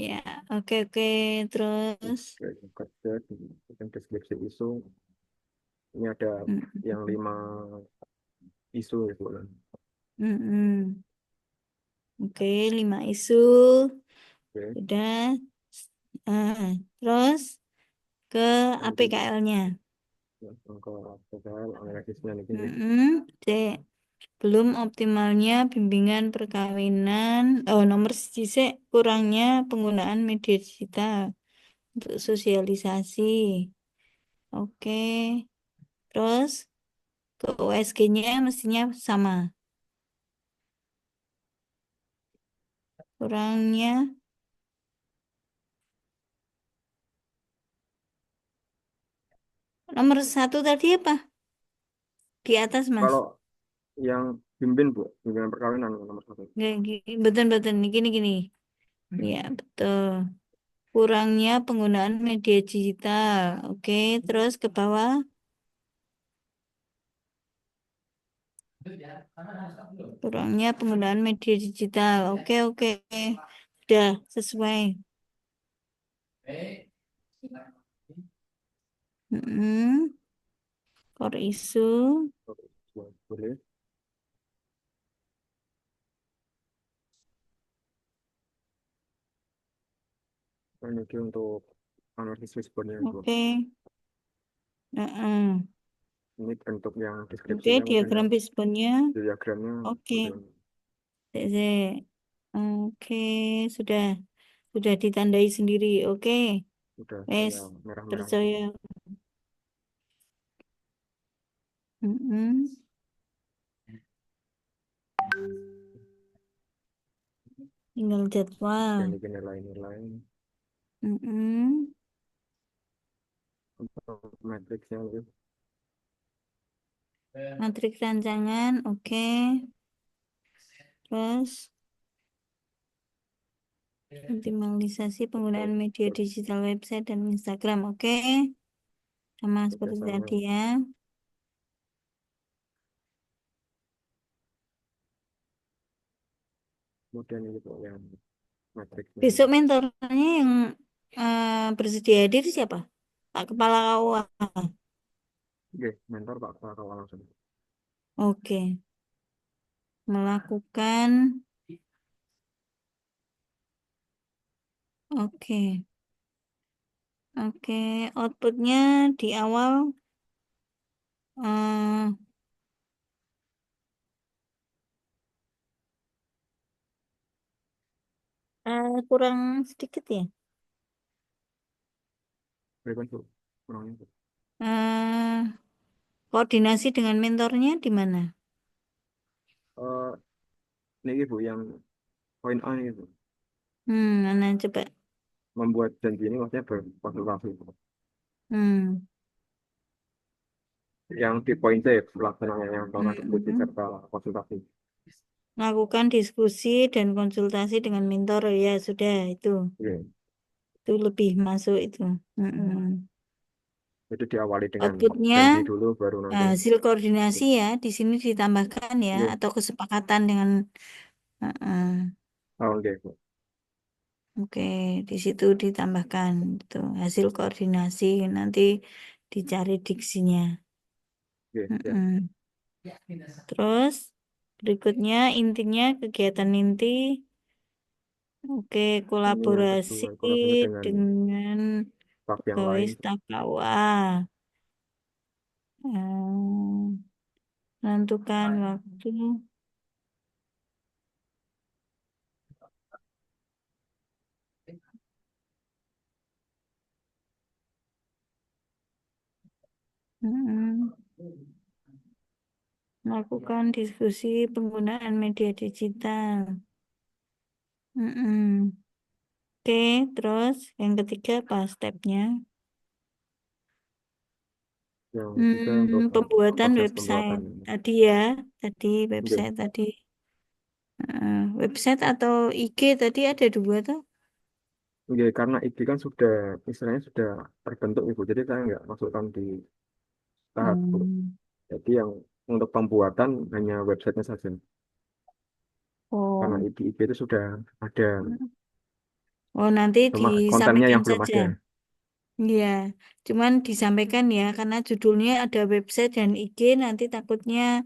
Ya, oke oke. Terus, Kerja, dan deskripsi isu. Ini ada yang mm-mm. 5 isu itu. Mm-mm. Oke, 5 isu. Oke, Udah. Terus ke nanti APKL-nya. langsung ke soal analisisnya nih. Ini. C. Belum optimalnya bimbingan perkawinan. Oh, nomor siji sik, kurangnya penggunaan media digital untuk sosialisasi. Oke. Terus? ke USG-nya mestinya sama. Kurangnya nomor 1 tadi apa? Di atas, Mas. Kalau yang bimbingan perkawinan nomor 1. Betul-betul. Gini. Ya, betul. Kurangnya penggunaan media digital. Oke, terus ke bawah. Kurangnya penggunaan media digital. Oke. Sudah sesuai. Core issue. Boleh. Ini untuk analisis responnya itu. Oke. Heeh. Ini bentuk yang Oke, deskripsinya mungkin diagram yang responnya. diagramnya Oke. mungkin Cek. Oke, sudah ditandai sendiri. Oke. udah Wes, saya merah-merah. percaya. Mm-mm. Tinggal jadwal. Dan ini nilai-nilai Mm-mm. untuk matriksnya itu. Matriks rancangan, oke. Terus optimalisasi penggunaan media digital website dan Instagram, oke. Sama seperti sama. tadi ya. Kemudian itu yang matriksnya. Besok mentornya yang bersedia hadir siapa? Pak Kepala KUA. Oke, mentor Pak Kepala langsung. Oke. Melakukan, oke. Oke, outputnya di awal eh, kurang sedikit ya. Berikan Bu, kurangnya Bu. Eh, koordinasi dengan mentornya di mana? Eh, ini Bu yang poin A ini Bu. Mana coba? Membuat janji ini maksudnya berkonsultasi. Hmm. Yang di poin C pelaksanaan yang telah diskusi Hmm. serta konsultasi. Lakukan diskusi dan konsultasi dengan mentor ya sudah itu Oke. itu lebih masuk itu. Itu diawali dengan Outputnya janji dulu baru nanti. hasil koordinasi ya di sini ditambahkan ya Oke. atau kesepakatan dengan uh-uh. Oh, oke Bu. Oke, di situ ditambahkan itu hasil koordinasi nanti dicari diksinya. Oke, ya. Mm-mm. Terus berikutnya intinya kegiatan inti. Oke, Ini yang kolaborasi kedua, kolaborasi dengan dengan staf yang pegawai lain. staf KUA. Menentukan waktu. Mm-mm. Melakukan diskusi penggunaan media digital. Mm-mm. Oke, terus yang ketiga apa stepnya? Yang ketiga untuk Pembuatan proses website pembuatan. tadi ya, tadi Oke. website tadi. Website atau IG tadi ada 2 tuh. Oke, karena IG kan sudah istilahnya sudah terbentuk Ibu, jadi saya nggak masukkan di tahap itu. Hmm. Jadi yang untuk pembuatan hanya websitenya saja. Karena Oh, IG itu sudah ada, oh nanti cuma kontennya disampaikan yang belum saja. ada. Iya, cuman disampaikan ya karena judulnya ada website dan IG nanti takutnya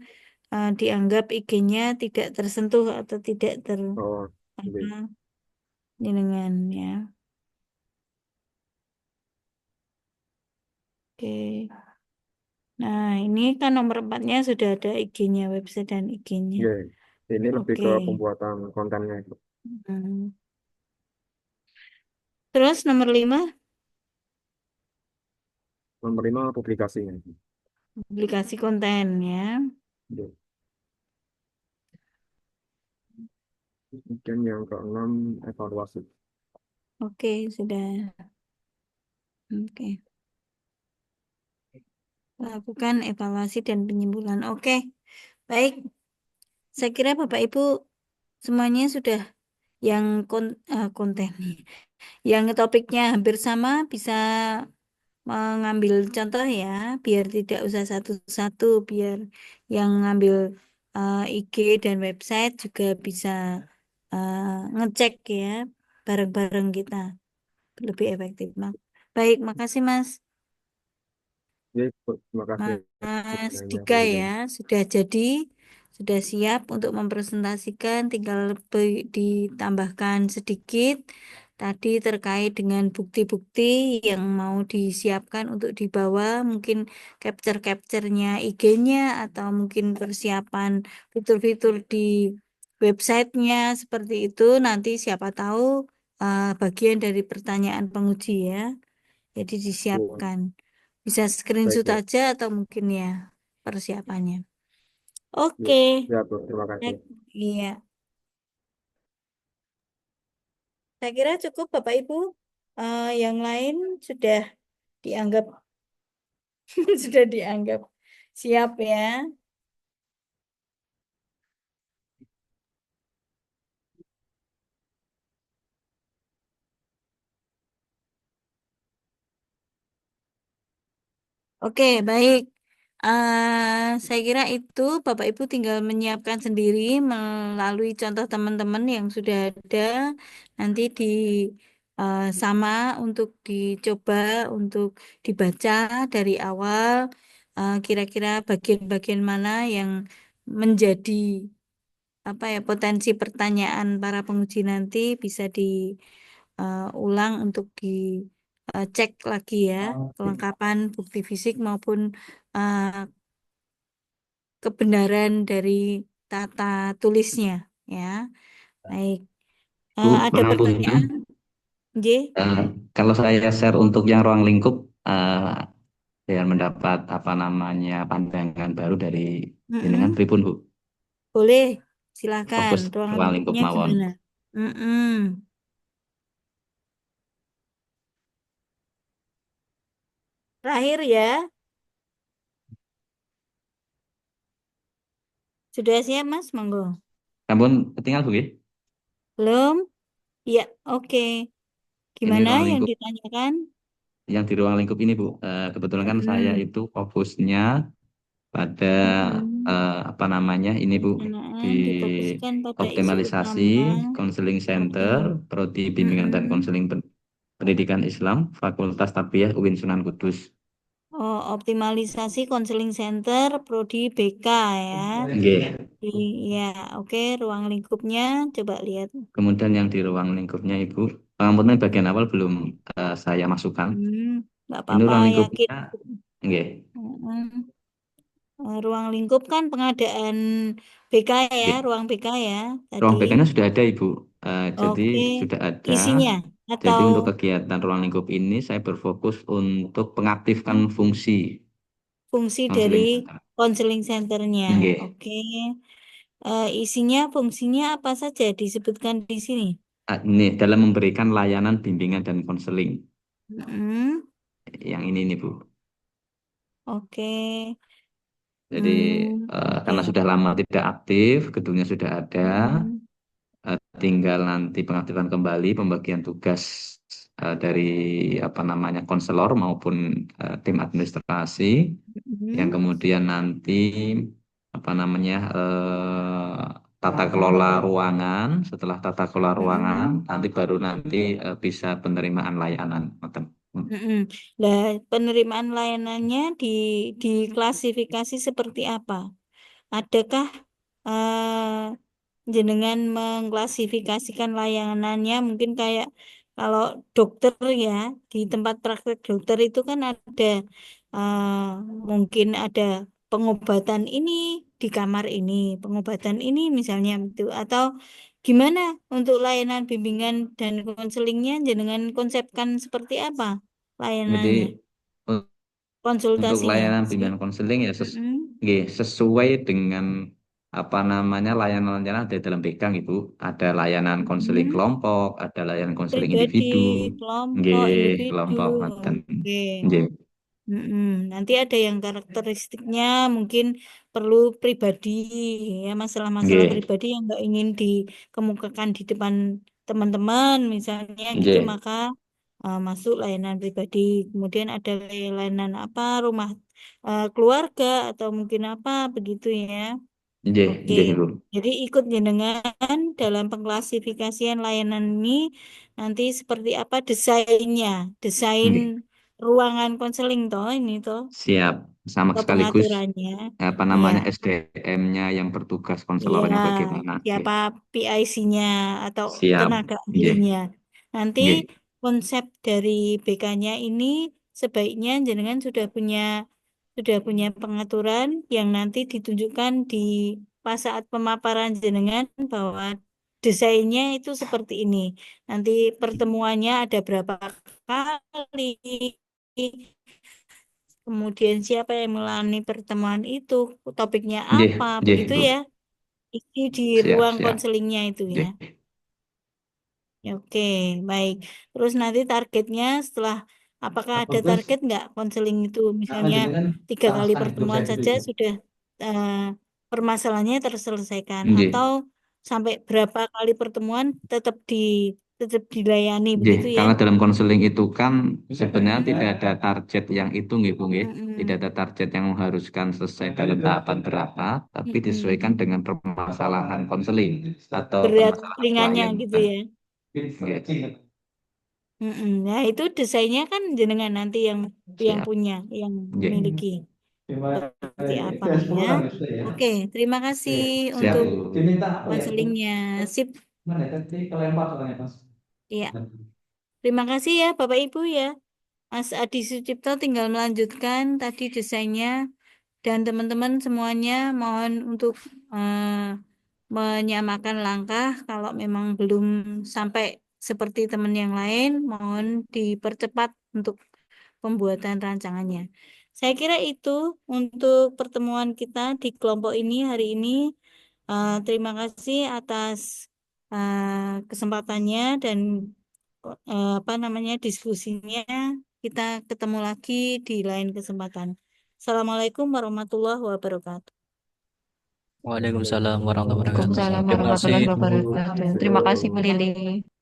dianggap IG-nya tidak tersentuh atau tidak Oh, apa oke. dengan ya. Oke. Nah, ini kan nomor 4-nya sudah ada IG-nya, website dan IG-nya. Oke. Ini lebih Oke. ke pembuatan kontennya itu. Hmm. Terus nomor 5, Menerima publikasinya. Publikasi konten ya. Ya. Kemudian yang keenam, evaluasi. Oke, sudah. Oke. Lakukan evaluasi dan penyimpulan. Oke, baik. Saya kira Bapak Ibu semuanya sudah yang konten, yang topiknya hampir sama bisa mengambil contoh ya, biar tidak usah satu-satu, biar yang ngambil IG dan website juga bisa eh, ngecek ya, bareng-bareng kita lebih efektif. Baik, makasih Mas. Ya, terima kasih Mas pertanyaannya, Bu Dika Ririn. ya, sudah jadi, sudah siap untuk mempresentasikan, tinggal lebih ditambahkan sedikit tadi terkait dengan bukti-bukti yang mau disiapkan untuk dibawa, mungkin capture-capture-nya IG-nya atau mungkin persiapan fitur-fitur di websitenya seperti itu, nanti siapa tahu bagian dari pertanyaan penguji ya, jadi Bu, disiapkan. Bisa baik, screenshot Bu. aja atau mungkin ya persiapannya. Ya, Oke, ya, Bu, terima kasih. Iya. Saya kira cukup Bapak Ibu. Yang lain sudah dianggap sudah dianggap siap ya. Oke, baik. Saya kira itu Bapak Ibu tinggal menyiapkan sendiri melalui contoh teman-teman yang sudah ada. Nanti sama untuk dicoba untuk dibaca dari awal. Kira-kira bagian-bagian mana yang menjadi apa ya potensi pertanyaan para penguji nanti bisa diulang untuk dicek lagi ya kelengkapan bukti fisik maupun eh, kebenaran dari tata tulisnya ya. Baik. Bu, Ada pengampunnya, pertanyaan? J? kalau saya share untuk yang ruang lingkup, biar mendapat apa namanya pandangan baru dari jenengan Mm-mm. pripun Bu, Boleh, silakan. fokus Ruang ruang lingkup lingkupnya mawon. gimana? Mm-mm. Terakhir ya, sudah siap Mas? Monggo. Namun ketinggal Bu ya? Belum? Ya, oke. Ini Gimana ruang yang lingkup, ditanyakan? yang di ruang lingkup ini Bu, kebetulan kan saya Mm-mm. itu fokusnya pada Mm-mm. apa namanya ini Bu, di Pelaksanaan difokuskan pada isu optimalisasi utama. konseling Oke. center, prodi bimbingan dan Mm-mm. konseling pendidikan Islam, Fakultas Tarbiyah UIN Sunan Kudus. Oh, optimalisasi konseling center Prodi BK ya. Nggih. Iya, oke. Ruang lingkupnya coba lihat. Kemudian yang di ruang lingkupnya Ibu, pengampunan bagian awal belum saya masukkan. Nggak Ini apa-apa, ruang yakin. lingkupnya, nggih, Mm-mm. Ruang lingkup kan pengadaan BK ya, nggih. ruang BK ya tadi. Ruang BK-nya sudah ada Ibu. Jadi Oke. sudah ada. Isinya Jadi atau untuk kegiatan ruang lingkup ini saya berfokus untuk pengaktifkan fungsi fungsi dari konseling center. konseling centernya. Nggih. Oke. Isinya, fungsinya apa saja disebutkan di sini? Ini dalam memberikan layanan bimbingan dan konseling. Mm-mm. Yang ini nih Bu. Oke. Jadi karena Oke. sudah lama tidak aktif, gedungnya sudah ada, Mm-mm. tinggal nanti pengaktifan kembali pembagian tugas dari apa namanya konselor maupun tim administrasi yang Mm-mm. kemudian nanti apa namanya tata kelola ruangan. Setelah tata kelola ruangan Mm-mm. nanti baru nanti bisa penerimaan layanan. Ngoten. Mm-mm. Nah, penerimaan layanannya diklasifikasi seperti apa? Adakah jenengan mengklasifikasikan layanannya mungkin kayak kalau dokter ya di tempat praktek dokter itu kan ada eh, mungkin ada pengobatan ini di kamar ini, pengobatan ini misalnya itu atau gimana untuk layanan bimbingan dan konselingnya jenengan konsepkan seperti apa Jadi layanannya? untuk konsultasinya layanan sih. bimbingan konseling ya Mm-mm. nggih, sesuai dengan apa namanya layanan-layanan ada dalam pegang Ibu. Ada layanan konseling Mm-mm. kelompok, ada layanan konseling Pribadi, individu. kelompok, Nggih, individu. kelompok ngoten. Oke. Nggih, Mm-mm. Nanti ada yang karakteristiknya mungkin perlu pribadi, ya masalah-masalah nggih, pribadi yang nggak ingin dikemukakan di depan teman-teman, misalnya gitu, nggih, maka masuk layanan pribadi. Kemudian ada layanan apa, rumah keluarga atau mungkin apa begitu ya. nggih, Oke, nggih Ibu. jadi ikut jenengan dalam pengklasifikasian layanan ini nanti seperti apa desainnya, desain Nggih. ruangan konseling toh ini toh Siap, sama atau sekaligus pengaturannya. apa Iya, namanya SDM-nya yang bertugas iya, konselornya bagaimana. Nggih. siapa PIC-nya atau Siap. tenaga Nggih, ahlinya. Nanti nggih, konsep dari BK-nya ini sebaiknya jenengan sudah punya pengaturan yang nanti ditunjukkan di pas saat pemaparan jenengan bahwa desainnya itu seperti ini. Nanti pertemuannya ada berapa kali, kemudian siapa yang melani pertemuan itu, topiknya nggih, apa, nggih begitu Ibu. ya. Isi di Siap, ruang siap. konselingnya itu ya. Nggih. Ya, oke, baik. Terus nanti targetnya setelah, apakah ada target nggak konseling itu? Misalnya 3 kali pertemuan saja sudah eh, permasalahannya terselesaikan, Nggih. atau sampai berapa kali pertemuan tetap dilayani Nggih, begitu ya? kalau dalam konseling itu kan sebenarnya Mm-mm. tidak ada target yang itu nggih Bu nggih. Tidak Mm-mm. ada target yang mengharuskan selesai dalam tahapan berapa, tapi disesuaikan Mm-mm. dengan permasalahan konseling atau Berat permasalahan ringannya klien. gitu ya. Nggih. Mm-mm. Nah, itu desainnya kan jenengan nanti yang Siap. punya, yang Nggih. miliki. Seperti apa ya? Oke, terima kasih Siap untuk Bu. konselingnya. Sip, ya. Terima kasih ya Bapak Ibu ya. Mas Adi Sucipto tinggal melanjutkan tadi desainnya dan teman-teman semuanya mohon untuk menyamakan langkah. Kalau memang belum sampai seperti teman yang lain, mohon dipercepat untuk pembuatan rancangannya. Saya kira itu untuk pertemuan kita di kelompok ini hari ini. Terima kasih atas kesempatannya dan apa namanya diskusinya. Kita ketemu lagi di lain kesempatan. Assalamualaikum warahmatullahi wabarakatuh. Waalaikumsalam warahmatullahi wabarakatuh. Waalaikumsalam Terima kasih. warahmatullahi wabarakatuh. Terima kasih Bu Lili.